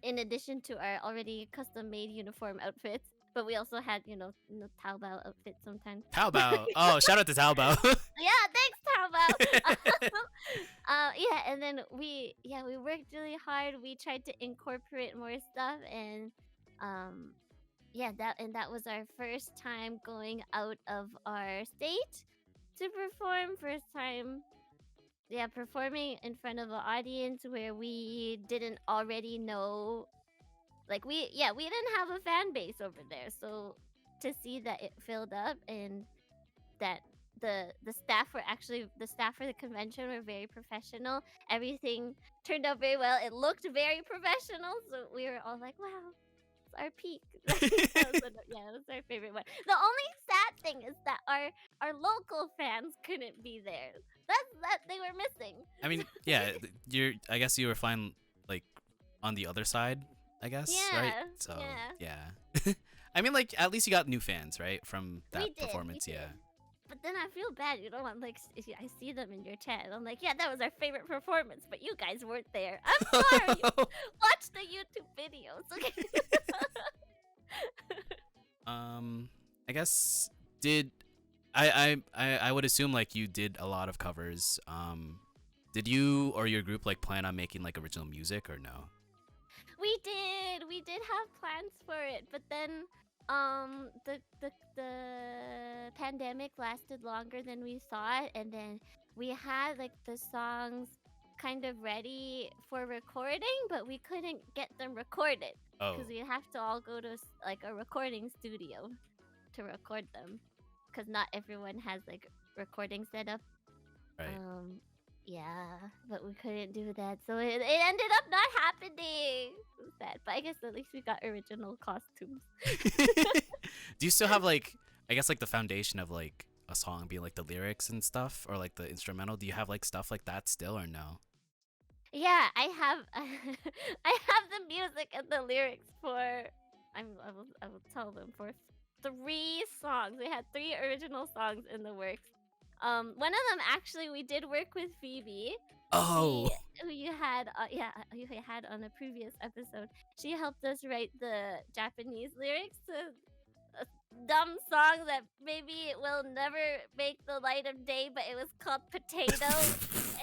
in addition to our already custom made uniform outfits. But we also had, Taobao outfits sometimes. Taobao? Oh, shout out to Taobao. Yeah, thanks, Taobao. Yeah, and then we worked really hard. We tried to incorporate more stuff, and yeah, that was our first time going out of our state to perform. First time, yeah, performing in front of an audience where we didn't already know. Like we didn't have a fan base over there, so to see that it filled up and that the staff for the convention were very professional. Everything turned out very well. It looked very professional, so we were all like, "Wow, it's our peak." That was our favorite one. The only sad thing is that our local fans couldn't be there. That they were missing. I mean, yeah, I guess you were fine like on the other side, I guess, right? Yeah, So, yeah. yeah. I mean like at least you got new fans, right? From We that did, we performance, did. yeah. But then I feel bad, I'm like, I see them in your chat. I'm like, yeah, that was our favorite performance, but you guys weren't there. I'm sorry. Watch the YouTube videos, okay? I guess I would assume like you did a lot of covers. Did you or your group like plan on making like original music or no? We did have plans for it, but then the pandemic lasted longer than we thought, and then we had like the songs kind of ready for recording, but we couldn't get them recorded Oh, because we have to all go to like a recording studio to record them because not everyone has like recording set up. right. Yeah, but we couldn't do that, so it ended up not happening. It was sad, but I guess at least we got original costumes. Do you still have like I guess like the foundation of like a song being like the lyrics and stuff or like the instrumental? Do you have like stuff like that still or no? Yeah, I have I have the music and the lyrics for I will tell them for 3 songs. We had 3 original songs in the works. One of them actually we did work with Phoebe. Oh. Who you had who you had on a previous episode. She helped us write the Japanese lyrics to a dumb song that maybe it will never make the light of day, but it was called Potato.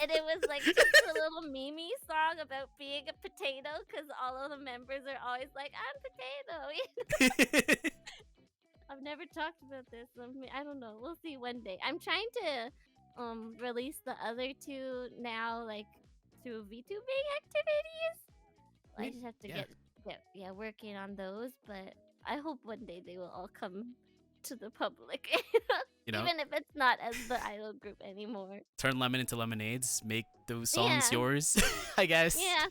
And it was like just a little meme song about being a potato because all of the members are always like, I'm potato. I've never talked about this. I don't know. We'll see one day. I'm trying to release the other 2 now, like through VTubing activities. I just have to get working on those, but I hope one day they will all come to the public. You know, Even if it's not as the idol group anymore. turn lemon into lemonades. Make those songs Yeah. yours. I guess. Yeah.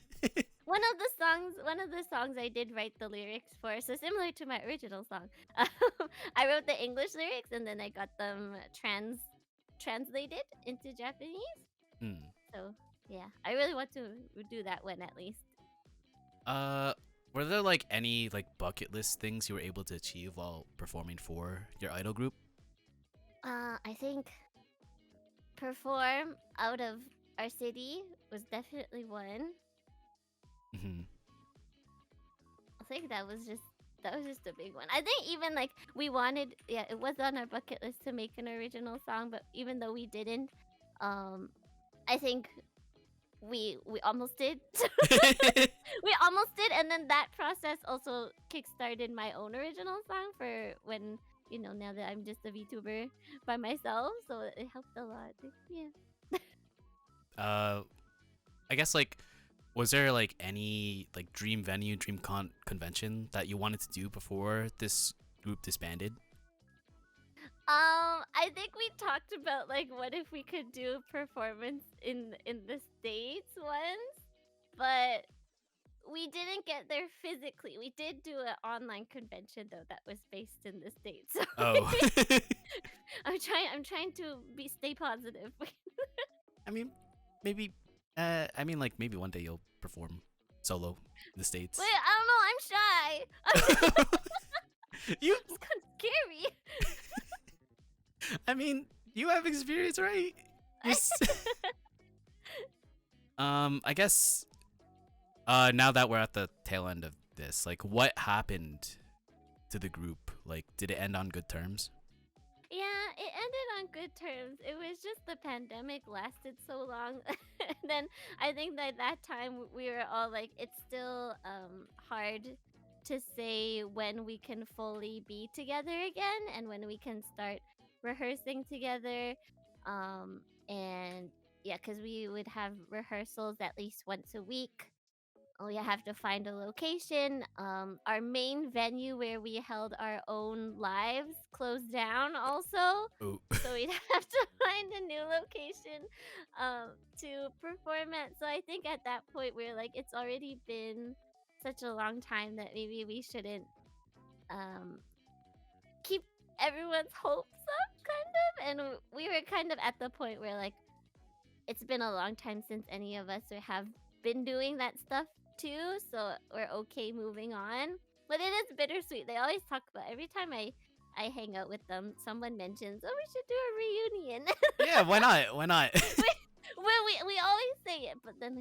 One of the songs I did write the lyrics for, so similar to my original song. I wrote the English lyrics and then I got them translated into Japanese. Hmm. So yeah, I really want to do that one at least. Were there like any like bucket list things you were able to achieve while performing for your idol group? I think perform out of our city was definitely one. Hmm. I think that was just a big one. I think even like we wanted, yeah, it was on our bucket list to make an original song, but even though we didn't, I think we almost did. We almost did, and then that process also kickstarted my own original song for when now that I'm just a VTuber by myself, so it helped a lot. Yeah. I guess like, was there like any like dream venue, dream convention that you wanted to do before this group disbanded? I think we talked about like what if we could do a performance in the States once, but we didn't get there physically. We did do an online convention though that was based in the States. So Oh. I'm trying to stay positive. I mean, maybe. I mean, like maybe one day you'll perform solo in the States. Wait, I don't know. I'm shy. You. It's kind of scary. I mean, you have experience, right? I guess. Now that we're at the tail end of this, like, what happened to the group? Like, did it end on good terms? Yeah, it ended on good terms. It was just the pandemic lasted so long. And then I think that that time we were all like, it's still hard to say when we can fully be together again and when we can start rehearsing together. And yeah, because we would have rehearsals at least once a week. We have to find a location. Our main venue where we held our own lives closed down also. Oh. So we'd have to find a new location to perform at. So I think at that point we're like, it's already been such a long time that maybe we shouldn't keep everyone's hopes up, kind of. And we were kind of at the point where like, it's been a long time since any of us have been doing that stuff too, so we're okay moving on. But it is bittersweet. They always talk about every time I hang out with them, someone mentions, "Oh, we should do a reunion." Yeah, why not? Why not? Well, we always say it, but then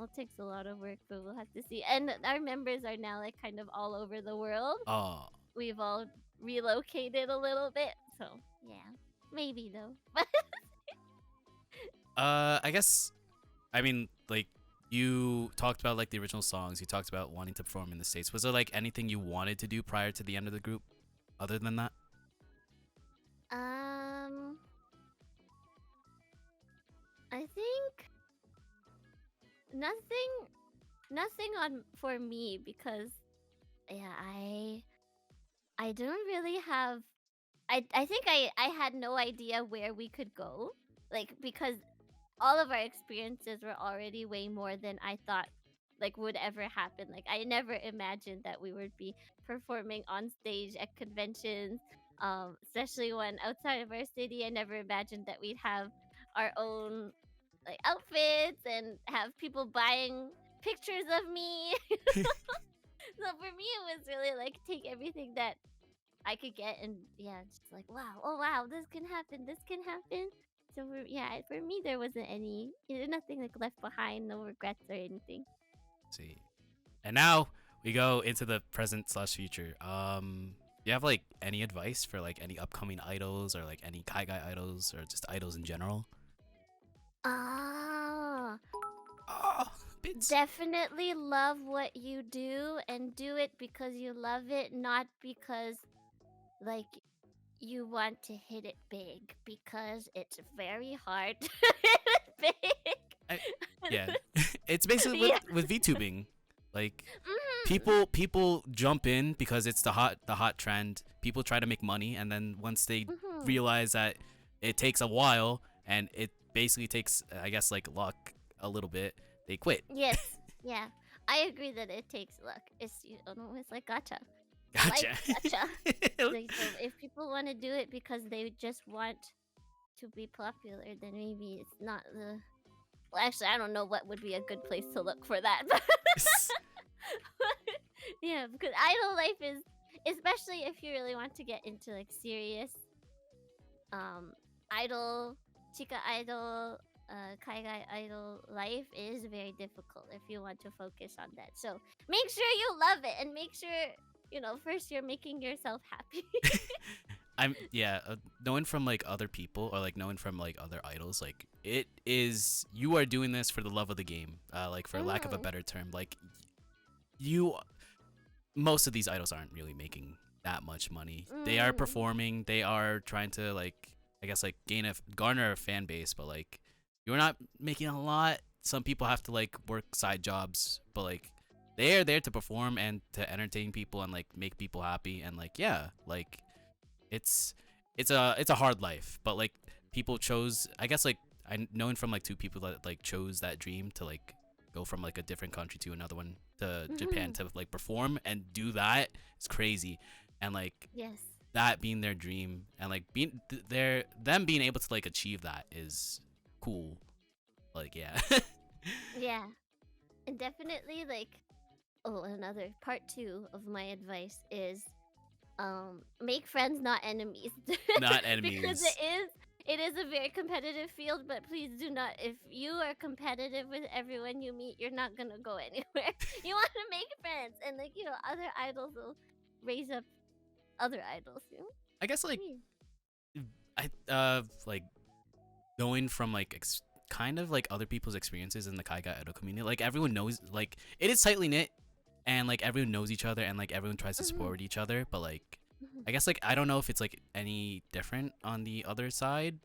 it takes a lot of work. But we'll have to see. And our members are now like kind of all over the world. Oh. We've all relocated a little bit, so yeah, maybe though. I guess. I mean, like. You talked about like the original songs. You talked about wanting to perform in the States. Was there like anything you wanted to do prior to the end of the group, other than that? I think nothing on for me because yeah, I don't really have. I think I had no idea where we could go, like because all of our experiences were already way more than I thought like would ever happen. Like I never imagined that we would be performing on stage at conventions, especially one outside of our city. I never imagined that we'd have our own like outfits and have people buying pictures of me. So for me, it was really like take everything that I could get and yeah, just like wow, oh wow, this can happen, this can happen. So for me, there wasn't nothing like left behind, no regrets or anything. See, and now we go into the present slash future. You have like any advice for like any upcoming idols or like any Kai Guy idols or just idols in general? Ah, Oh, bits. definitely love what you do and do it because you love it, not because like you want to hit it big because it's very hard to hit it big. Yeah, it's basically Yeah. with VTubing. Like Mhm. people jump in because it's the hot trend. People try to make money, and then once they Mhm. realize that it takes a while and it basically takes, I guess, like luck a little bit, they quit. Yes. Yeah. I agree that it takes luck. It's it's like gacha. Gotcha. Like gacha. Like, so if people want to do it because they just want to be popular, then maybe it's not the. Well, actually, I don't know what would be a good place to look for that. Yeah, because idol life is, especially if you really want to get into like serious, idol, chica idol, kaigai idol life is very difficult if you want to focus on that. So make sure you love it and make sure first you're making yourself happy. Knowing from like other people or like knowing from like other idols, like it is, you are doing this for the love of the game, like for lack of a better term, like most of these idols aren't really making that much money. They are performing, they are trying to like, I guess, like garner a fan base, but like you're not making a lot. Some people have to like work side jobs, but like they are there to perform and to entertain people and like make people happy, and like like it's a hard life, but like people chose, I guess, like I known from like two people that like chose that dream to like go from like a different country to another one to Japan to like perform and do that. It's crazy. And like Yes. that being their dream and like being them being able to like achieve that is cool. Like Yeah. And definitely like, another part 2 of my advice is make friends, not enemies. Not enemies. Because it is a very competitive field, but please do not, if you are competitive with everyone you meet, you're not gonna go anywhere. You want to make friends, and like other idols will raise up other idols. I guess like like knowing from like kind of like other people's experiences in the Kaiga idol community, like everyone knows, like it is tightly knit and like everyone knows each other and like everyone tries to support each other, but like I guess like I don't know if it's like any different on the other side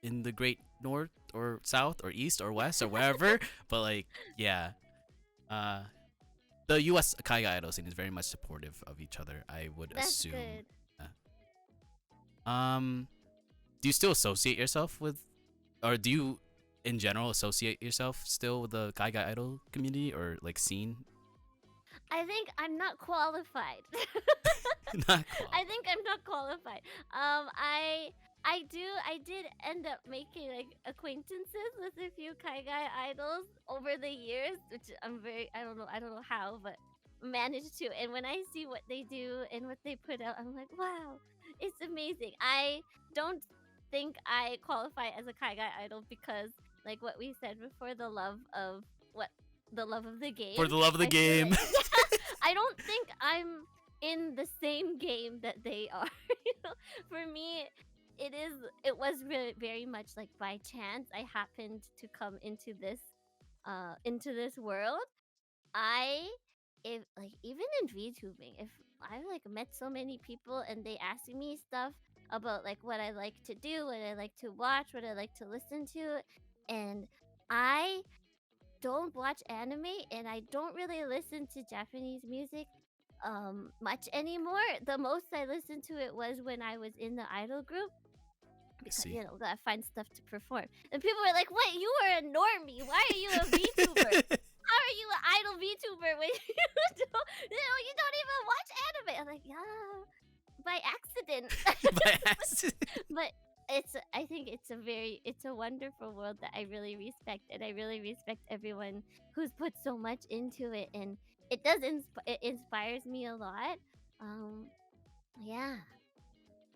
in the great north or south or east or west or wherever, but like the US Kaiga idol scene is very much supportive of each other, I would assume. Good. Do you still associate yourself with, or do you in general associate yourself still with the Kaiga idol community or like scene? I think I'm not qualified. I think I'm not qualified. I did end up making like acquaintances with a few Kaigai idols over the years, which I don't know how, but managed to. And when I see what they do and what they put out, I'm like, wow, it's amazing. I don't think I qualify as a Kaigai idol because, like what we said before, the love of the game. For the love of the game. I don't think I'm in the same game that they are. For me, it was really very much like by chance I happened to come into this world. If like even in VTubing, if I like met so many people and they ask me stuff about like what I like to do, what I like to watch, what I like to listen to, and I don't watch anime and I don't really listen to Japanese music much anymore. The most I listened to it was when I was in the idol group. Because gotta find stuff to perform. And people were like, "What? You were a normie. Why are you a VTuber? How are you an idol VTuber when you don't even watch anime?" I'm like, "Yeah, by accident." By accident. But I think it's a wonderful world that I really respect, and I really respect everyone who's put so much into it, and it does it inspires me a lot. Yeah.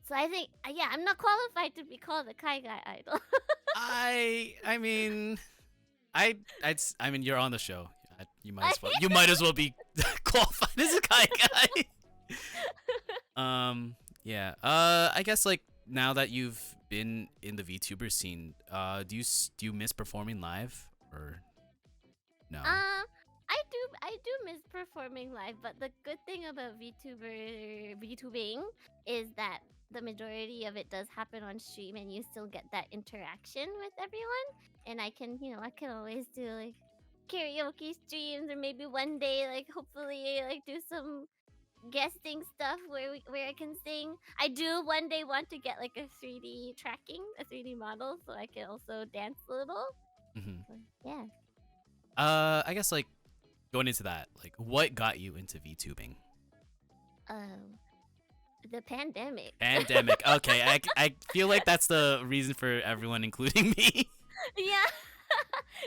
So I think I'm not qualified to be called a Kaigai idol. I mean you're on the show. You might as well be qualified as a Kaigai. I guess like now that you've been in the VTuber scene, do you miss performing live or no? I do miss performing live, but the good thing about VTubing is that the majority of it does happen on stream, and you still get that interaction with everyone. And I can always do like karaoke streams, or maybe one day, like hopefully, like do some guesting stuff where I can sing. I do one day want to get like a 3D tracking, a 3D model, so I can also dance a little. Hmm. So, yeah. I guess like going into that, like what got you into VTubing? The pandemic. Pandemic. Okay, I feel like that's the reason for everyone, including me. Yeah.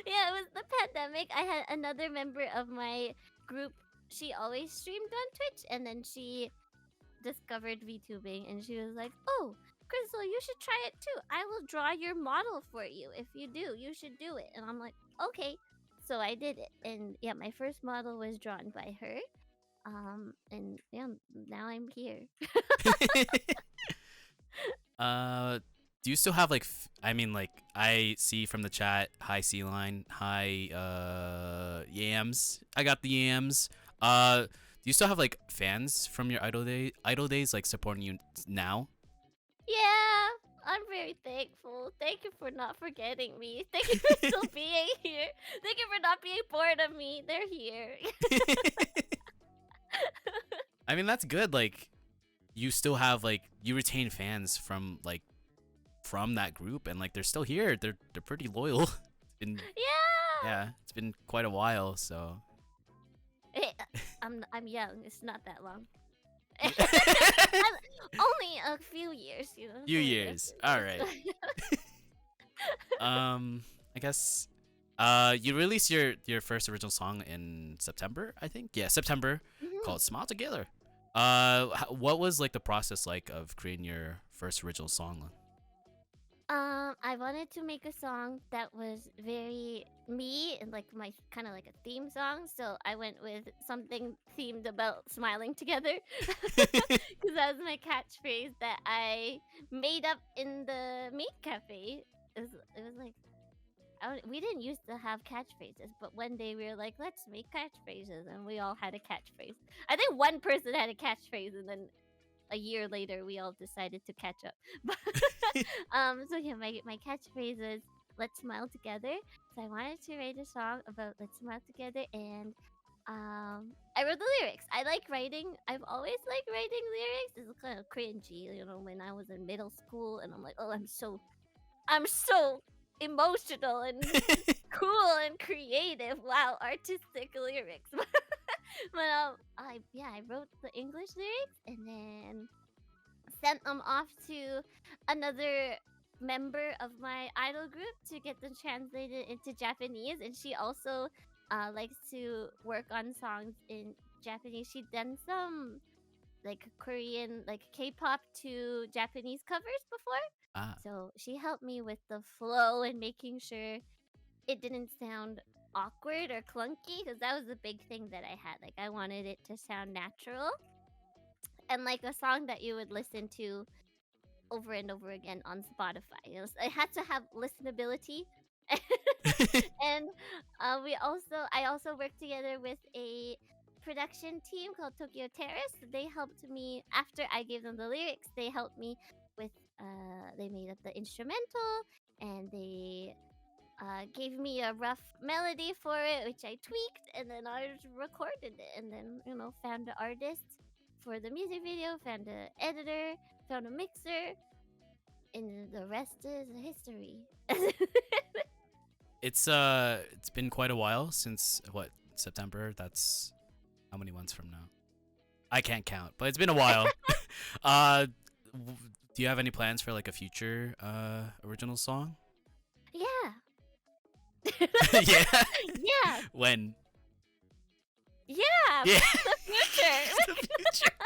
Yeah, it was the pandemic. I had another member of my group. She always streamed on Twitch, and then she discovered VTubing, and she was like, "Oh, Crystal, you should try it too. I will draw your model for you. If you do, you should do it." And I'm like, "Okay." So I did it, and yeah, my first model was drawn by her. And yeah, now I'm here. Do you still have like? I mean, like I see from the chat. Hi, C line. Hi, yams. I got the yams. Do you still have like fans from your idol days, like supporting you now? Yeah, I'm very thankful. Thank you for not forgetting me. Thank you for still being here. Thank you for not being bored of me. They're here. I mean, that's good. Like, you still have like you retain fans from that group, and like they're still here. They're pretty loyal. And Yeah. yeah, it's been quite a while. So Hey, I'm young. It's not that long. Only a few years, you know. few years. All right. I guess you released your first original song in September, I think. Yeah, September, Mhm. called Smile Together. What was like the process like of creating your first original song? I wanted to make a song that was very me and like my kind of like a theme song. So I went with something themed about smiling together because that was my catchphrase that I made up in the meat cafe. It was like we didn't used to have catchphrases, but one day we were like, let's make catchphrases, and we all had a catchphrase. I think one person had a catchphrase, and then a year later we all decided to catch up. But so yeah, my catchphrase is "Let's smile together." So I wanted to write a song about let's smile together, and I wrote the lyrics. I like writing. I've always liked writing lyrics. It's kind of cringy, you know, when I was in middle school, and I'm like, oh, I'm so emotional and cool and creative. Wow, artistic lyrics. But I wrote the English lyrics and then sent them off to another member of my idol group to get them translated into Japanese, and she also likes to work on songs in Japanese. She done some like Korean, like K-pop to Japanese covers before, Ah, so she helped me with the flow and making sure it didn't sound awkward or clunky, because that was the big thing that I had. Like I wanted it to sound natural and like a song that you would listen to over and over again on Spotify. It had to have listenability. And I also worked together with a production team called Tokyo Terrace. They helped me after I gave them the lyrics. They helped me with they made up the instrumental, and they gave me a rough melody for it, which I tweaked, and then I just recorded it, and then found the artist for the music video, found an editor, found a mixer, and the rest is history. it's been quite a while since what, September. That's how many months from now? I can't count, but it's been a while. Do you have any plans for like a future original song? Yeah. Yeah. Yeah. When? Yeah. Yeah. The future. The future.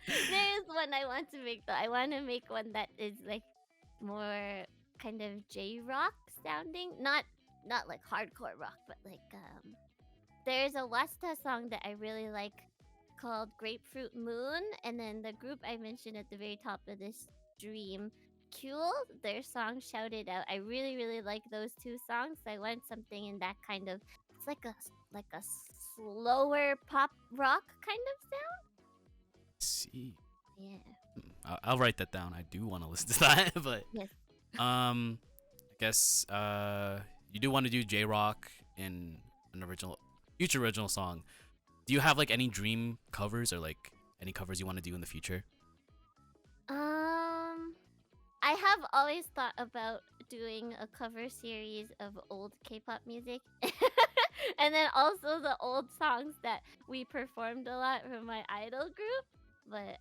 There is one I want to make though. I want to make one that is like more kind of J-rock sounding, not like hardcore rock, but like there's a Wasta song that I really like called Grapefruit Moon, and then the group I mentioned at the very top of this stream, Kuel, their song Shouted Out. I really really like those two songs. So I want something in that kind of, it's like a slower pop rock kind of sound. See. Yeah. I'll write that down. I do want to listen to that, but Yes. I guess you do want to do J-rock in an future original song. Do you have like any dream covers or like any covers you want to do in the future? I have always thought about doing a cover series of old K-pop music. And then also the old songs that we performed a lot from my idol group. But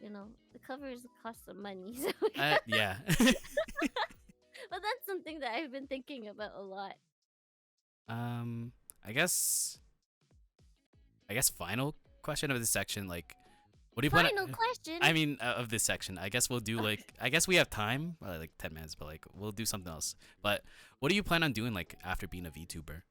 the covers cost some money. So Yeah. but that's something that I've been thinking about a lot. I guess final question of this section, like, what do you Final question. I mean, of this section, I guess we'll do like, I guess we have time, like 10 minutes, but like we'll do something else. But what do you plan on doing like after being a VTuber?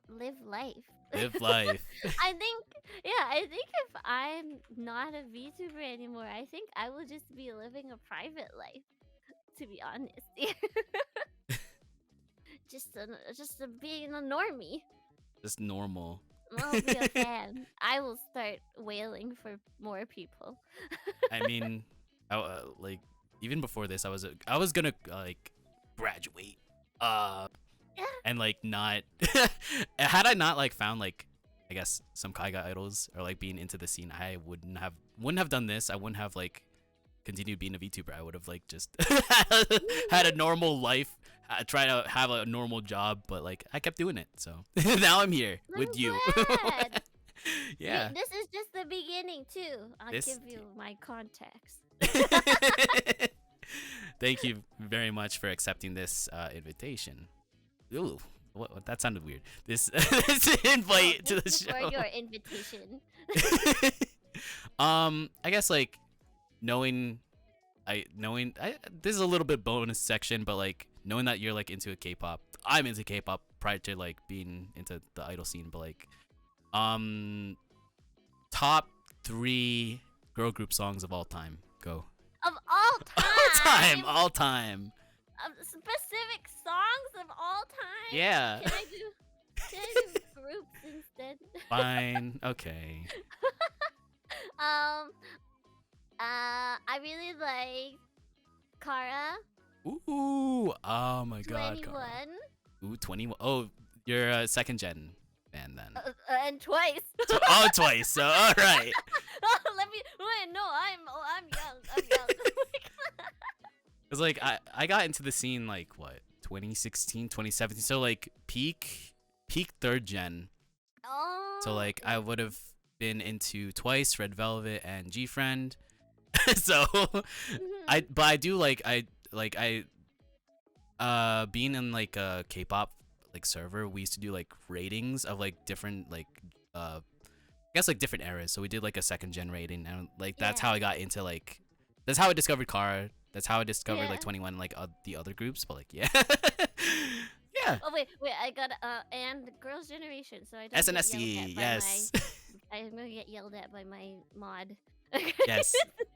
Live life. Live life. I think if I'm not a VTuber anymore, I think I will just be living a private life. To be honest, just being a normie. Just normal. I'll be a fan. I will start wailing for more people. I mean, like even before this, I was gonna like graduate, and like not had I not like found like I guess some Kaiga idols or like being into the scene, I wouldn't have done this. I wouldn't have like continued being a VTuber. I would have like just had a normal life, try to have a normal job, but like I kept doing it. So now I'm here with you. Glad. Yeah. This is just the beginning too. I'll This- give you my context. Thank you very much for accepting this invitation. Ooh, what that sounded weird. This invite to the Thank you show. for your invitation. I guess like knowing this is a little bit bonus section, but like knowing that you're like into K-pop, I'm into K-pop prior to like being into the idol scene, but like top 3 girl group songs of all time. Go. Of all time. All time. Specific songs of all time. Yeah. Can I do groups instead? Fine. Okay. I really like Kara. Ooh. Oh my god. 21. Kara. Ooh, 21. Oh, you're a second gen fan then. And Twice. Oh, Twice. So all right. Let me wait. No, I'm young. I'm young. Cause like I got into the scene like what 2016, 2017. So like peak 3rd gen. Oh. So like I would have been into Twice, Red Velvet, and G Friend. So I do like being in like a K-pop like server, we used to do like ratings of like different like I guess like different eras. So we did like a 2nd gen rating, and like that's how I got into like that's how I discovered Kara. That's how I discovered like 21 and like the other groups. But like yeah. Oh wait, I got and Girls' Generation. So I don't SNSD, yes. I'm gonna get yelled at by my mod. Yes,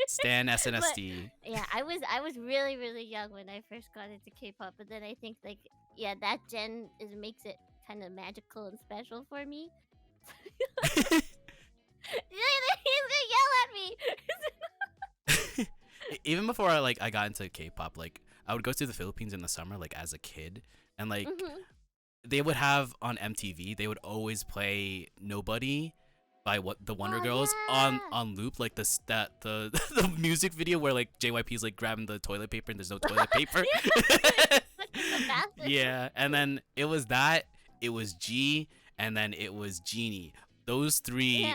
Stan SNSD. But, yeah, I was really young when I first got into K-pop, but then I think like that gen makes it kind of magical and special for me. He's gonna yell at me. Even before I got into K-pop, like I would go to the Philippines in the summer, like as a kid, and like they would have on MTV, they would always play "Nobody" by the Wonder Girls on loop, like the the music video where like JYP's like grabbing the toilet paper and there's no toilet paper. Yeah, and then it was G, and then it was Genie. Those 3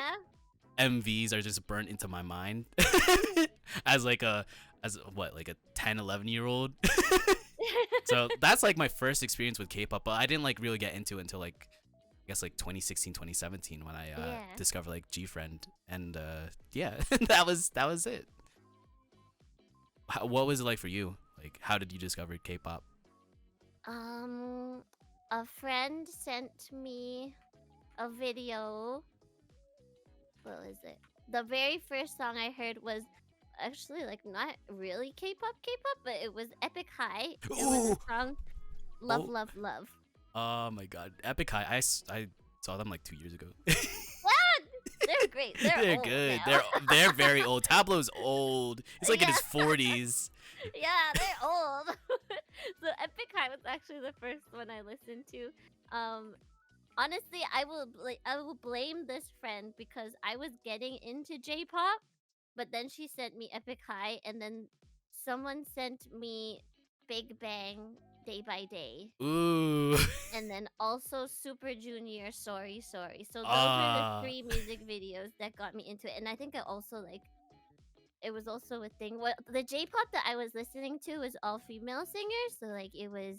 MVs are just burnt into my mind as like a 10, 11-year-old. So that's like my first experience with K-pop, but I didn't like really get into it until like I guess like 2016, 2017 when I discovered like G Friend, and yeah, that was it. What was it like for you? Like, how did you discover K-pop? A friend sent me a video. What was it? The very first song I heard was actually like not really K-pop, but it was Epic High. It was a song Love, Love, Love. Oh my god, Epic High. I saw them like 2 years ago. What? They're great. They're old good. now. They're very old. Tableau's old. He's like in his 40s. Yeah, they're old. So Epic High was actually the first one I listened to. honestly, I will blame this friend because I was getting into J-pop, but then she sent me Epic High, and then someone sent me Big Bang Day by Day, Ooh. and then also Super Junior Sorry Sorry. So those were the Ah. three music videos that got me into it, and I think I also like it was also a thing. What the J-pop that I was listening to was all female singers, so like it was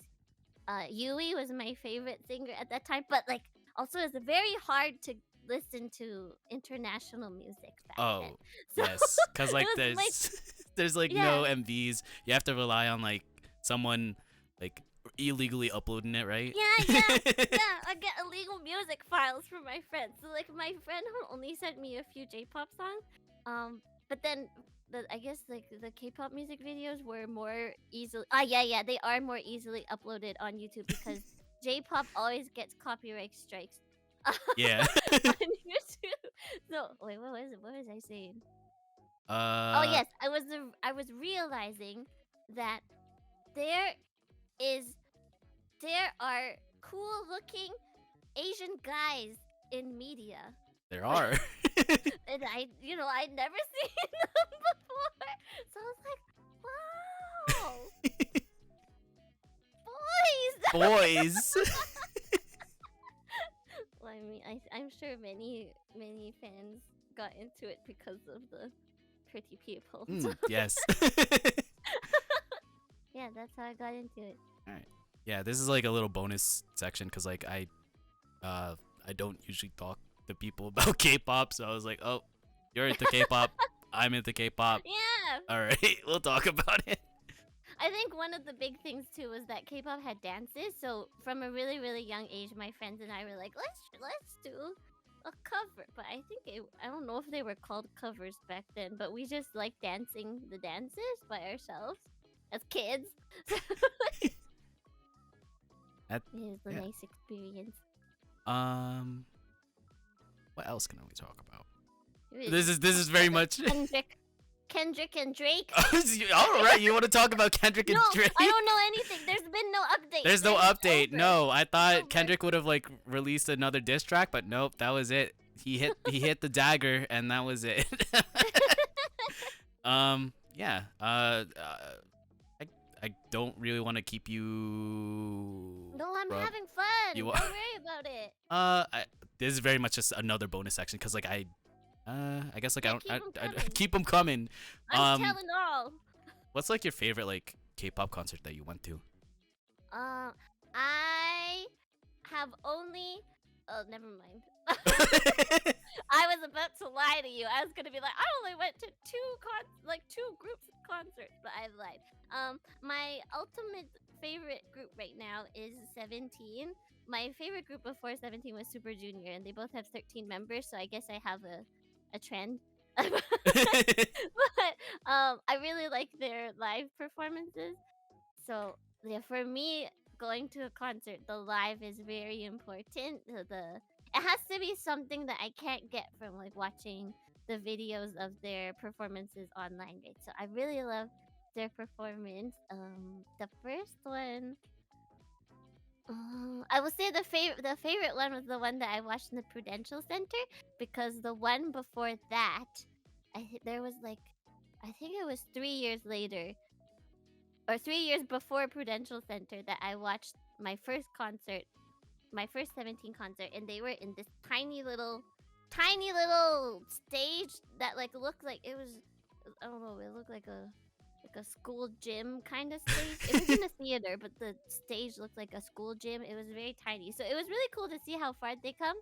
Yui was my favorite singer at that time, but like also it's very hard to listen to international music back then. Oh, So yes. Cause it like was like there's like no yeah, MVs. You have to rely on like someone like illegally uploading it, right? yeah. I get illegal music files from my friends. So like my friend who only sent me a few J-pop songs, but then I guess like the K-pop music videos were more easily. Yeah, they are more easily uploaded on YouTube because J-pop always gets copyright strikes Yeah. on YouTube. So wait, what was it? What was I saying? Oh uh yes, I was realizing that there is there are cool looking Asian guys in media. there are. And I'd never seen them before. So I was like, wow, boys. Boys. Well, I mean, I'm sure many fans got into it because of the pretty people. Yes. Yeah, that's how I got into it. All right. Yeah, this is like a little bonus section because like I don't usually talk to people about K-pop, so I was like, oh, you're into K-pop, I'm into K-pop. Yeah, All right, we'll talk about it. I think one of the big things too was that K-pop had dances. So from a really young age, my friends and I were like, let's do a cover. But I don't know if they were called covers back then, but we just like dancing the dances by ourselves as kids. That, It was a yeah. nice experience. What else can we talk about? It This is very much. Kendrick and Drake. All right, you want to talk about Kendrick and No, Drake? I don't know anything. There's been no update. There's no It's update. over. No, I thought Over. Kendrick would have like released another diss track, but nope, that was it. He hit the dagger, and that was it. Yeah. I don't really want to keep you. No, I'm Rob. having fun. You Don't are- worry about it. This is very much just another bonus section because like I guess like Yeah, I keep 'em don't coming. keep them coming. I'm telling all. What's like your favorite like K-pop concert that you went to? I have only. Oh, never mind. I was about to lie to you. I was gonna be like, I only went to two groups of concerts, but I lied. My ultimate favorite group right now is 17. My favorite group before 17 was Super Junior, and they both have 13 members, so I guess I have a trend. But I really like their live performances. So yeah, for me, going to a concert, the live is very important. It has to be something that I can't get from like watching the videos of their performances online, right? So I really love their performance. The first one, I would say the favorite one was the one that I watched in the Prudential Center because the one before that, there was like, I think it was 3 years later or 3 years before Prudential Center that I watched my first concert, my first 17 concert, and they were in this tiny little stage that like looked like it was, I don't know, it looked like a school gym kind of stage. It was in a theater, but the stage looked like a school gym. It was very tiny, so it was really cool to see how far they come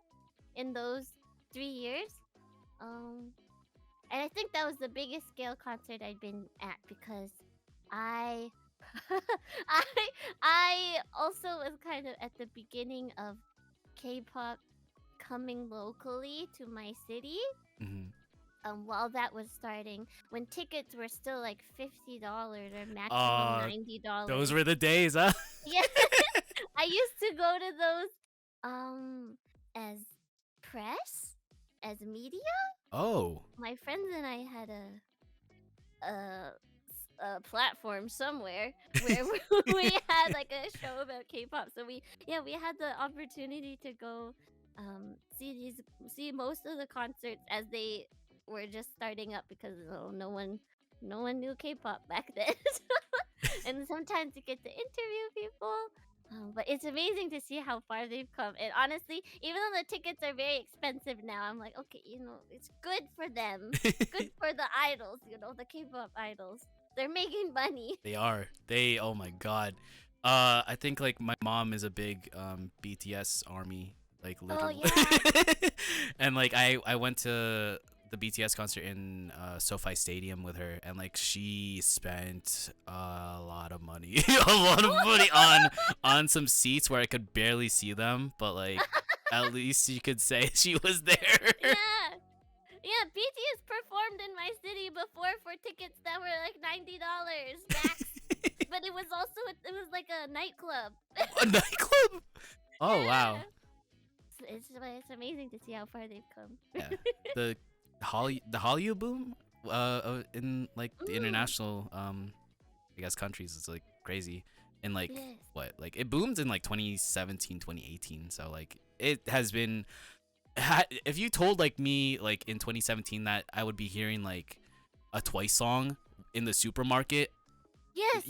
in those 3 years. And I think that was the biggest scale concert I'd been at because I I I also was kind of at the beginning of K-pop coming locally to my city. Mhm. While that was starting, when tickets were still like $50 or maximum $90. Those were the days, huh? Yeah, I used to go to those as press, as media. Oh. My friends and I had platform somewhere where we had like a show about K-pop. So we had the opportunity to go see most of the concerts as they were just starting up because no one knew K-pop back then. And sometimes you get to interview people. But it's amazing to see how far they've come. And honestly, even though the tickets are very expensive now, I'm like, okay, it's good for them. Good for the idols, the K-pop idols. They're making money. They are. Oh my god. I think like my mom is a big BTS army, like Oh literally. yeah. And like I went to the BTS concert in SoFi Stadium with her, and like she spent a lot of money, a lot of money on some seats where I could barely see them, but like at least you could say she was there. Yeah. Yeah, BTS performed in my city before for tickets that were like $90 max. But it was like a nightclub. A nightclub? Oh wow. Yeah. It's amazing to see how far they've come. Yeah. The Hallyu boom in like the international I guess countries is like crazy. In like Yes. what? Like it boomed in like 2017, 2018. So like it has been if you told like me like in 2017 that I would be hearing like a Twice song in the supermarket, Yes.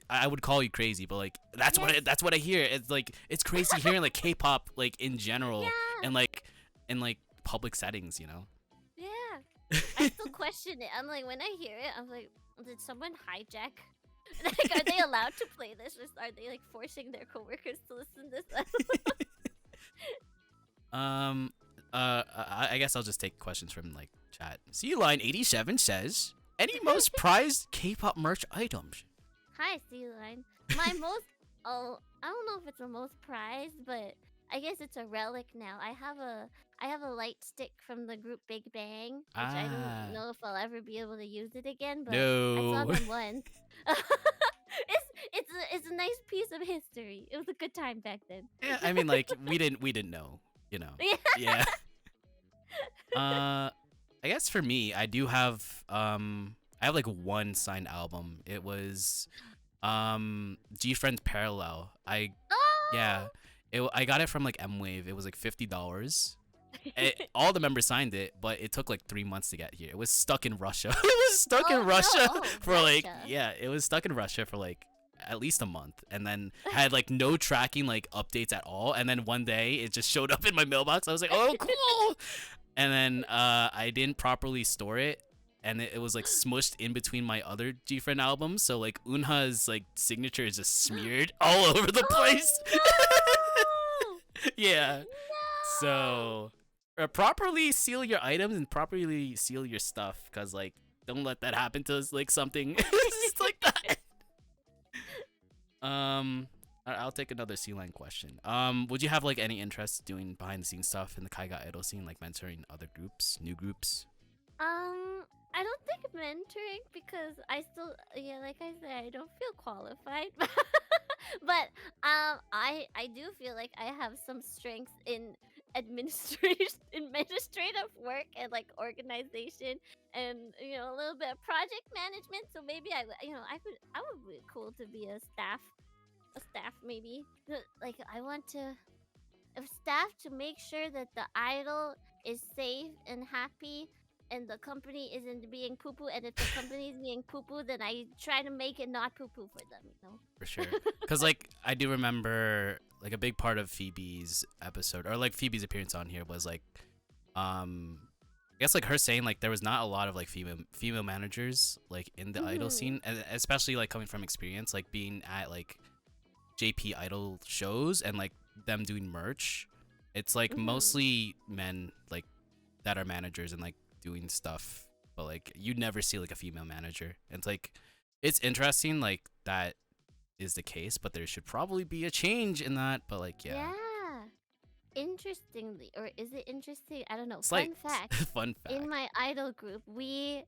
I would call you crazy, but like that's what I hear. It's like it's crazy hearing like K-pop like in general Yeah. and like in like public settings, you know. Yeah. I still question it. I'm like, when I hear it, I'm like, did someone hijack? Like, are they allowed to play this, or are they like forcing their coworkers to listen to this? I guess I'll just take questions from like chat. See line 87 says, any most prized K-pop merch items? Hi, C-Line. My most, I don't know if it's a most prized, but I guess it's a relic now. I have a light stick from the group Big Bang, which I don't know if I'll ever be able to use it again, but I saw No. them once. It's a nice piece of history. It was a good time back then. Yeah, I mean like we didn't know, you know. Yeah. Yeah. I guess for me, I do have I have like one signed album. It was G Friends Parallel. Yeah. I got it from like M Wave. It was like $50. All the members signed it, but it took like 3 months to get here. It was stuck in Russia. It was stuck in Russia for like it was stuck in Russia for like at least a month, and then had like no tracking like updates at all. And then one day it just showed up in my mailbox. I was like, oh cool. And then I didn't properly store it, and it was like smushed in between my other G-Friend albums. So like Unha's like signature is just smeared all over the place. No! Yeah. No! So properly seal your items and properly seal your stuff, cause like don't let that happen to like something just like that. I'll take another C-Line question. Would you have like any interest doing behind the scenes stuff in the Kaiga idol scene, like mentoring other groups, new groups? I don't think mentoring, because I still, like I said, I don't feel qualified. But I do feel like I have some strengths in administrative work and like organization, and a little bit of project management. So maybe I would be cool to be a staff maybe. Like I want to staff to make sure that the idol is safe and happy, and the company isn't being poo-poo. And if the company is being poo-poo, then I try to make it not poo-poo for them. For sure. Because like I do remember like a big part of Phoebe's episode, or like Phoebe's appearance on here, was like I guess like her saying like there was not a lot of like female managers like in the idol scene, and especially like coming from experience, like being at like JP idol shows and like them doing merch. It's like mostly men like that are managers and like doing stuff, but like you never see like a female manager. And it's like it's interesting like that is the case, but there should probably be a change in that. But like yeah. Interestingly, or is it interesting? I don't know. It's Fun like, fact. fun fact. In my idol group, we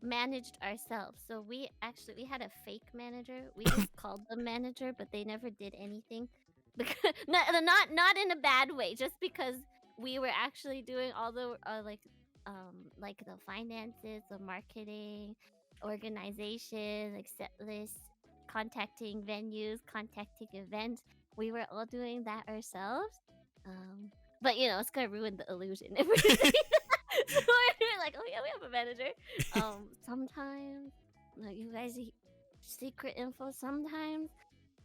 managed ourselves. So we had a fake manager. We just called them manager, but they never did anything. Because not in a bad way, just because we were actually doing all the like the finances, the marketing, organization, like set lists, contacting venues, contacting events. We were all doing that ourselves. But it's gonna ruin the illusion if we say that. So we're like, oh yeah, we have a manager. Sometimes, like you guys, secret info. Sometimes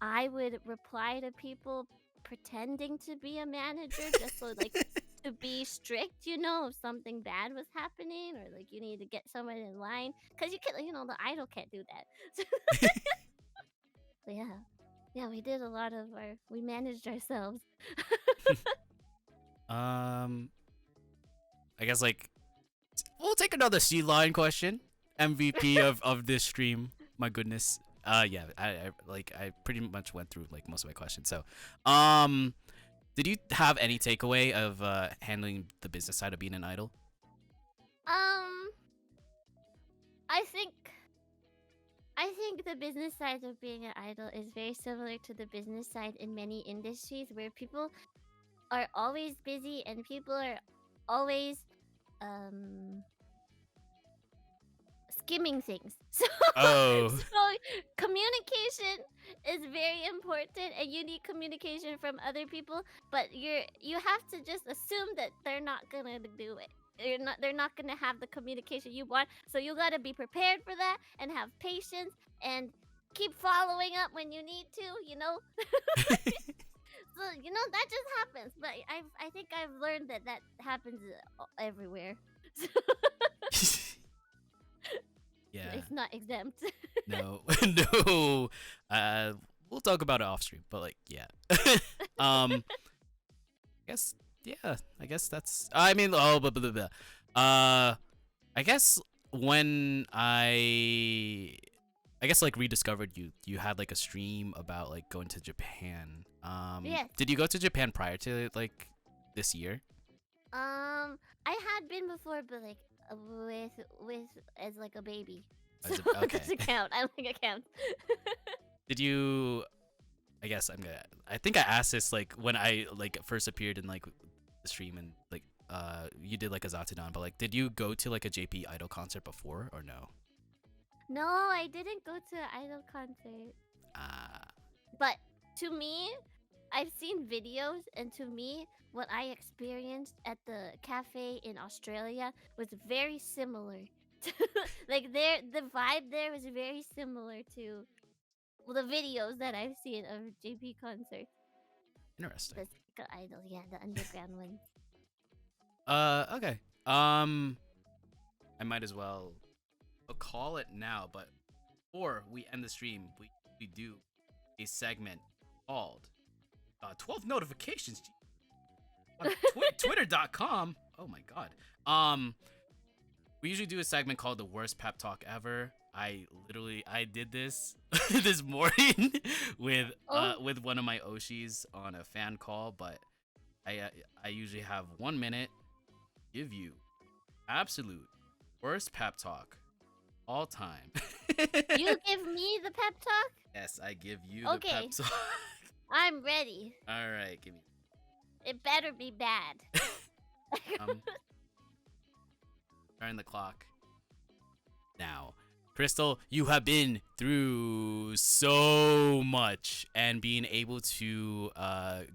I would reply to people pretending to be a manager just so like to be strict, if something bad was happening or like you need to get someone in line because you can't, the idol can't do that. So yeah, we did a lot of we managed ourselves. I guess like we'll take another C line question. MVP of this stream. My goodness. Yeah, I pretty much went through like most of my questions. So, did you have any takeaway of handling the business side of being an idol? I think the business side of being an idol is very similar to the business side in many industries where people are always busy and people are always skimming things. So, Oh. so communication is very important and you need communication from other people, but you have to just assume that they're not gonna do it. They're not gonna have the communication you want. So you gotta be prepared for that and have patience and keep following up when you need to. So that just happens. But I think I've learned that happens everywhere. Yeah. It's not exempt. No. No. We'll talk about it off stream, but like, yeah. I guess. Yeah. I guess that's. I mean, oh, blah, blah, blah, blah. I guess when I guess like rediscovered you. You had like a stream about like going to Japan. Yes. Did you go to Japan prior to like this year? I had been before, but like with as like a baby. So As it okay. doesn't count. I don't think it counts. Did you? I guess I'm gonna. I think I asked this like when I like first appeared in like the stream and like you did like a Zatadon, but like did you go to like a JP Idol concert before or no? No, I didn't go to an idol concert. But to me, I've seen videos, and to me, what I experienced at the cafe in Australia was very similar. Like the vibe there was very similar to the videos that I've seen of JP concerts. Interesting. The Secret Idol, yeah, the underground one. Okay. I might as well call it now, but before we end the stream, we do a segment called 12 notifications on twitter.com. Oh my god. We usually do a segment called the worst pep talk ever. I did this this morning with one of my Oshis on a fan call, but I usually have 1 minute to give you absolute worst pep talk all time. You give me the pep talk? Yes, I give you Okay. the pep talk. I'm ready. All right, give me. It better be bad. Turn the clock. Now, Crystal, you have been through so much, and being able to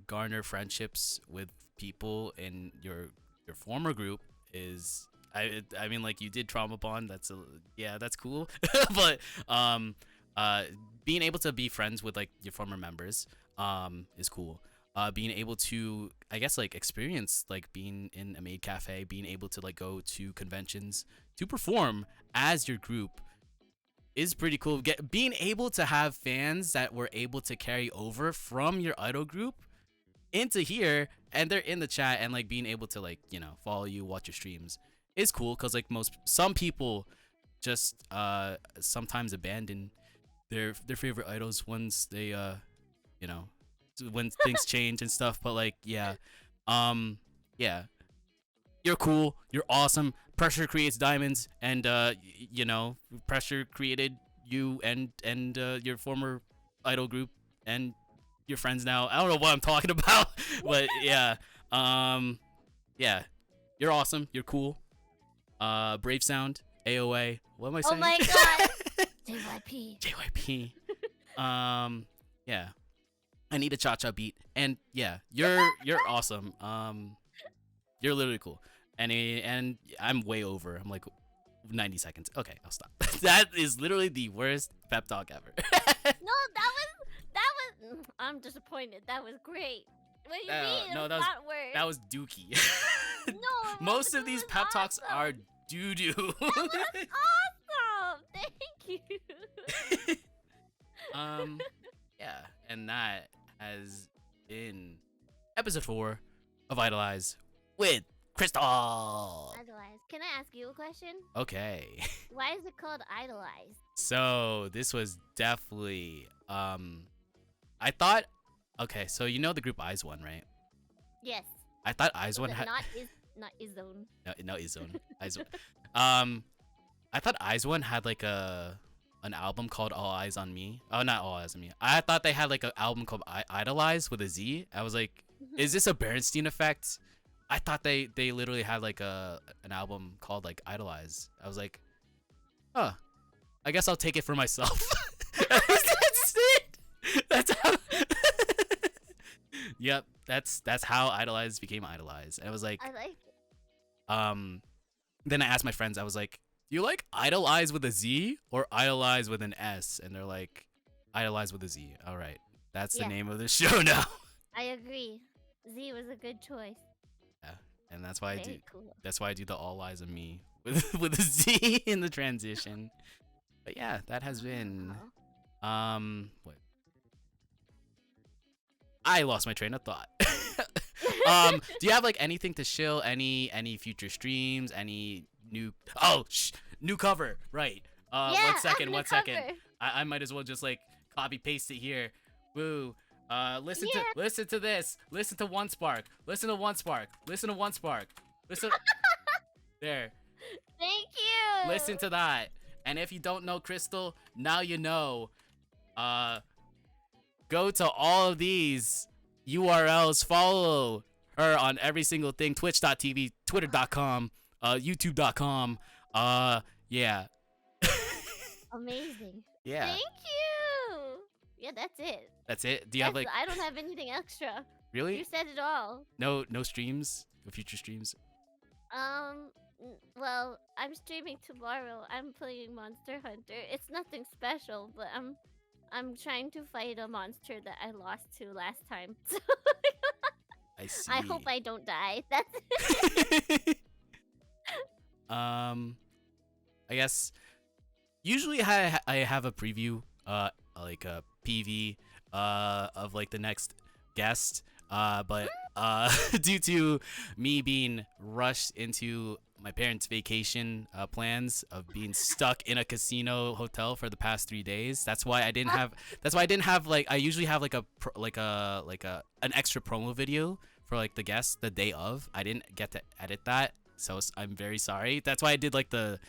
garner friendships with people in your former group is, I mean, like you did trauma bond. That's cool. But being able to be friends with like your former members is cool. Being able to, I guess, like experience like being in a maid cafe, being able to like go to conventions to perform as your group is pretty cool. Being able to have fans that were able to carry over from your idol group into here, and they're in the chat, and like being able to like follow you, watch your streams is cool, because like some people just sometimes abandon their favorite idols once they when things change and stuff. But like yeah, you're cool, you're awesome. Pressure creates diamonds, and pressure created you and your former idol group, and your friends now. I don't know what I'm talking about, but yeah, yeah, you're awesome, you're cool. Brave Sound, AOA. What am I Oh saying? my god. JYP. JYP. Yeah. I need a cha-cha beat. And yeah, you're awesome. You're literally cool. And I'm way over. I'm like 90 seconds. Okay, I'll stop. That is literally the worst pep talk ever. No, that was. I'm disappointed. That was great. What do you mean? no, It was not worse. that was dookie. No, Most it of these was pep talks awesome. are doo-doo. Awesome. Thank you. Yeah, and that has been episode 4 of Idolize with Crystal. Idolize. Can I ask you a question? Okay. Why is it called Idolize? So this was definitely I thought, okay, so you know the group Eyes One, right? Yes. I thought Eyes One But had not Izone. no Izone. Eyes One. I thought Eyes One had like an album called All Eyes on Me. Oh, not All Eyes on Me. I thought they had like an album called Idolize with a Z. I was like, is this a Bernstein effect? I thought they literally had like an album called like Idolize. I was like, huh. I guess I'll take it for myself. That's it. That's how. Yep. That's how Idolize became Idolize. And I was like, I like it. Then I asked my friends. I was like, do you like Idolize with a Z or Idolize with an S? And they're like, Idolize with a Z. All right. That's the name of the show now. I agree. Z was a good choice. Yeah. And that's why Very cool. that's why I do the All Eyes on Me with a Z in the transition. But yeah, that has been what? I lost my train of thought. Do you have like anything to shill? Any future streams? Any new new cover? Right. Yeah, One second. I'm One the second. cover. I might as well just like copy paste it here. Woo. Listen Yeah. to this. Listen to One Spark. Listen to One Spark. Listen to One Spark. Listen. There. Thank you. Listen to that. And if you don't know Crystal, now you know. Go to all of these URLs. Follow her on every single thing. Twitch.tv, Twitter.com, YouTube.com. Yeah. Amazing. Yeah. Thank you. Yeah, that's it. That's it. Do you have like I don't have anything extra. really? You said it all. No streams? No future streams? Well, I'm streaming tomorrow. I'm playing Monster Hunter. It's nothing special, but I'm trying to fight a monster that I lost to last time. So I see. I hope I don't die. That's I guess usually I have a preview, like a PV, of like the next guest, but due to me being rushed into my parents' vacation plans of being stuck in a casino hotel for the past 3 days, that's why I didn't have like I usually have like an extra promo video for like the guest the day of. I didn't get to edit that, so I'm very sorry. That's why I did like the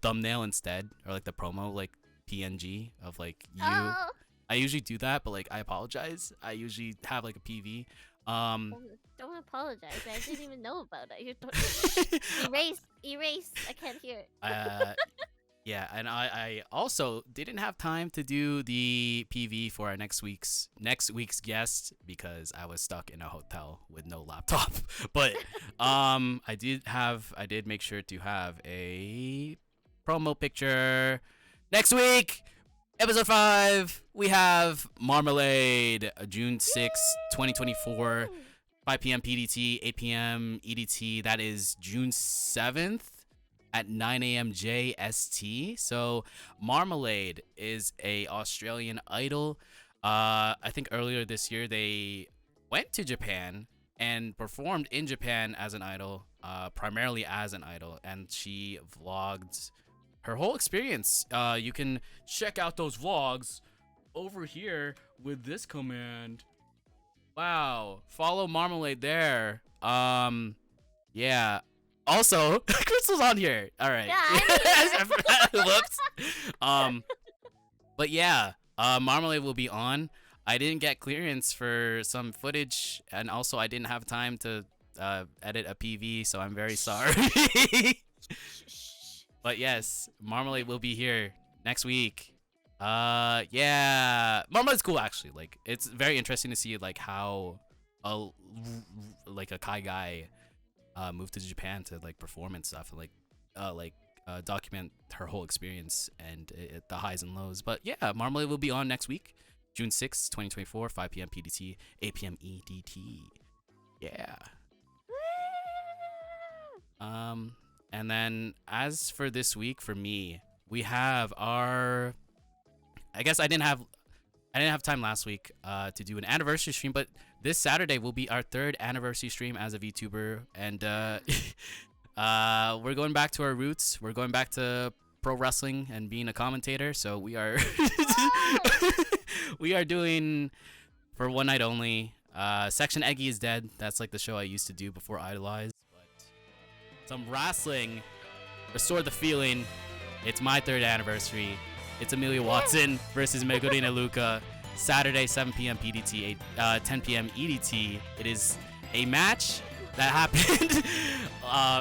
thumbnail instead, or like the promo like PNG of like you. Oh. I usually do that, but like I apologize. I usually have like a PV. Don't apologize. I didn't even know about it. You don't erase. I can't hear it. Yeah, and I also didn't have time to do the PV for our next week's guest because I was stuck in a hotel with no laptop. But I did make sure to have a promo picture next week. Episode 5, we have Marmalade, June 6, 2024, 5 p.m. PDT, 8 p.m. EDT. That is June 7th at 9 a.m. JST. So Marmalade is a Australian idol. I think earlier this year they went to Japan and performed in Japan as an idol, primarily as an idol, and she vlogged her whole experience. You can check out those vlogs over here with this command. Wow, follow Marmalade there. Yeah. Also, Crystal's on here. All right. Yeah, Whoops. But yeah, Marmalade will be on. I didn't get clearance for some footage, and also I didn't have time to edit a PV, so I'm very sorry. But yes, Marmalade will be here next week. Yeah, Marmalade's cool actually. Like, it's very interesting to see like how a like a Kai guy moved to Japan to like perform and stuff, and document her whole experience and the highs and lows. But yeah, Marmalade will be on next week, June 6th, 2024, 5 p.m. PDT, 8 p.m. EDT. Yeah. And then as for this week, for me, we have our. I guess I didn't have time last week to do an anniversary stream, but this Saturday will be our 3rd anniversary stream as a VTuber, and we're going back to our roots. We're going back to pro wrestling and being a commentator. So we are we are doing for one night only. Section Eggy is dead. That's like the show I used to do before IDOLEYEZ. But some wrestling, restore the feeling. It's my 3rd anniversary. It's Amelia Watson versus Megurina Luca. Saturday, 7 p.m. PDT, 10 p.m. EDT. It is a match that happened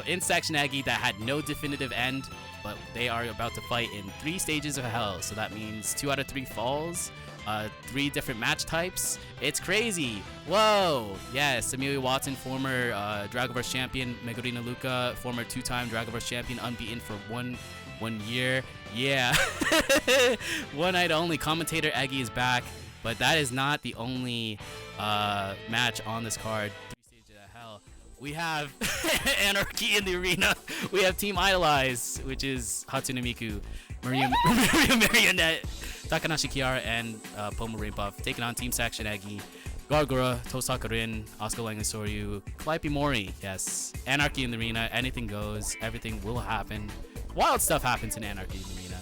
in Section Aggie that had no definitive end, but they are about to fight in 3 stages of hell. So that means 2 out of 3 falls, 3 different match types. It's crazy. Whoa. Yes, Amelia Watson, former Dragoverse champion. Megurina Luca, former 2-time Dragoverse champion, unbeaten for one year. Yeah. One night only. Commentator Eggy is back, but that is not the only match on this card. 3 stages of hell. We have Anarchy in the arena. We have Team IDOLEYEZ, which is Hatsune Miku, Maria Marionette, Takanashi Kiara, and Pomo Rainpuff, taking on Team Section Eggy, Gargura, Tosaka Rin, Asuka Langley Soryu, Calliope Mori. Yes, Anarchy in the arena. Anything goes. Everything will happen. Wild stuff happens in Anarchy in the arena.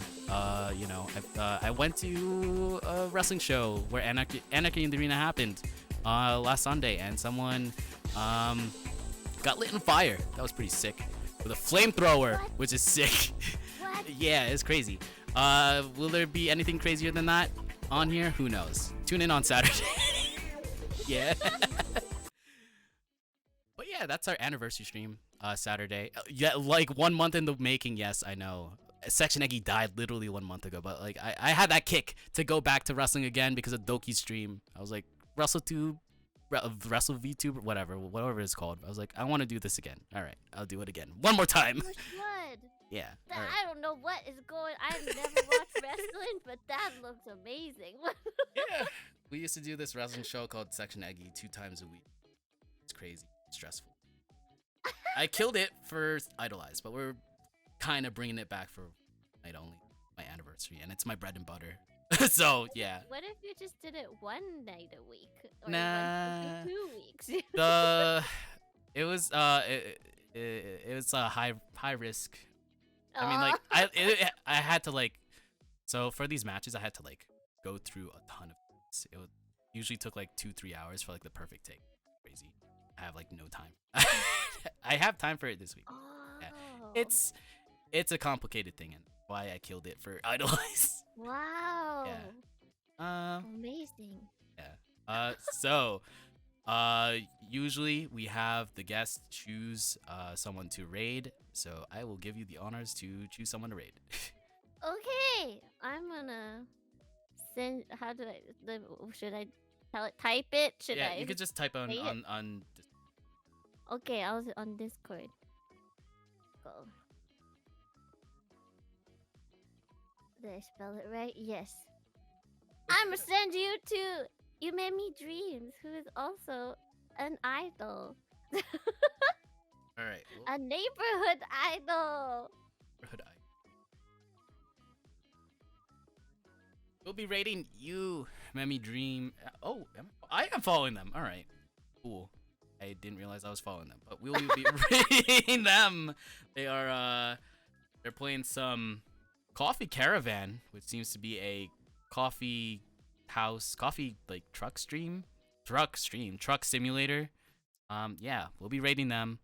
I went to a wrestling show where Anarchy in the arena happened last Sunday, and someone got lit on fire. That was pretty sick. With a flamethrower, which is sick. What? Yeah, it's crazy. Will there be anything crazier than that on here? Who knows? Tune in on Saturday. Yeah. But yeah, that's our anniversary stream, Saturday. Yeah, like 1 month in the making. Yes, I know. Section Eggy died literally 1 month ago, but like I had that kick to go back to wrestling again because of Doki's stream. I was like, Wrestle VTuber, whatever it's called. I was like, I want to do this again. All right, I'll do it again. One more time. You should. Yeah. That, all right. I don't know what is going. I've never watched wrestling, but that looks amazing. Yeah. We used to do this wrestling show called Section Eggy 2 times a week. It's crazy, stressful. I killed it for IDOLEYEZ, but we're kind of bringing it back for night only, my anniversary, and it's my bread and butter. So yeah. What if you just did it 1 night a week? Or Nah. 2 weeks? It was a high risk. I mean, like I had to like, so for these matches I had to like go through a ton of things. It usually took like 2-3 hours for like the perfect take. Crazy. I have like no time. I have time for it this week. Oh. Yeah. It's a complicated thing, and why I killed it for IDOLEYEZ. Wow. Yeah. Amazing. Yeah. Usually we have the guest choose someone to raid, so I will give you the honors to choose someone to raid. Okay, I'm gonna send. How do I? Should I tell it? Type it? Should Yeah, I? you could just type on say it? on. Okay, I was on Discord. Go. Did I spell it right? Yes. I'ma send you to You Made Me Dreams, who is also an idol. All right. A neighborhood idol. We'll be rating you, Memi Dream. Oh, I am following them. All right, cool. I didn't realize I was following them, but we will be rating them. They are they're playing some Coffee Caravan, which seems to be a coffee house, coffee like truck simulator. Yeah, we'll be rating them.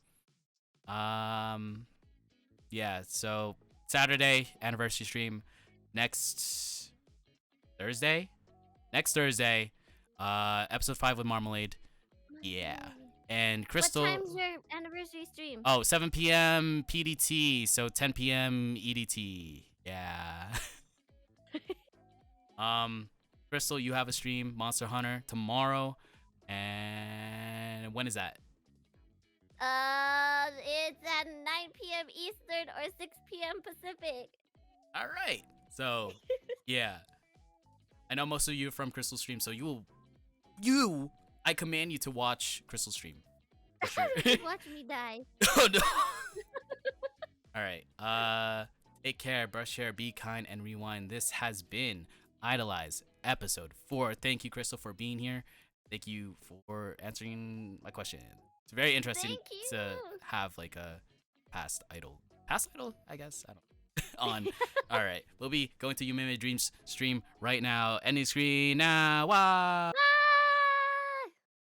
Yeah, so Saturday anniversary stream next Thursday, episode 5 with Marmalade. Yeah, And What Crystal. time's your anniversary stream? Oh, 7 p.m. PDT, so 10 p.m. EDT. Yeah. Crystal, you have a stream, Monster Hunter, tomorrow. And when is that? It's at 9 p.m. Eastern or 6 p.m. Pacific. All right. So, yeah. I know most of you are from Crystal stream, so I command you to watch Crystal stream. For sure. Watch me die. Oh no. All right. Take care, brush hair, be kind, and rewind. This has been Idolize episode 4. Thank you, Crystal, for being here. Thank you for answering my question. It's very interesting Thank to you. have like a past idol, I guess. I don't on. All right, we'll be going to You Made My Dreams stream right now. Ending screen now. Wow.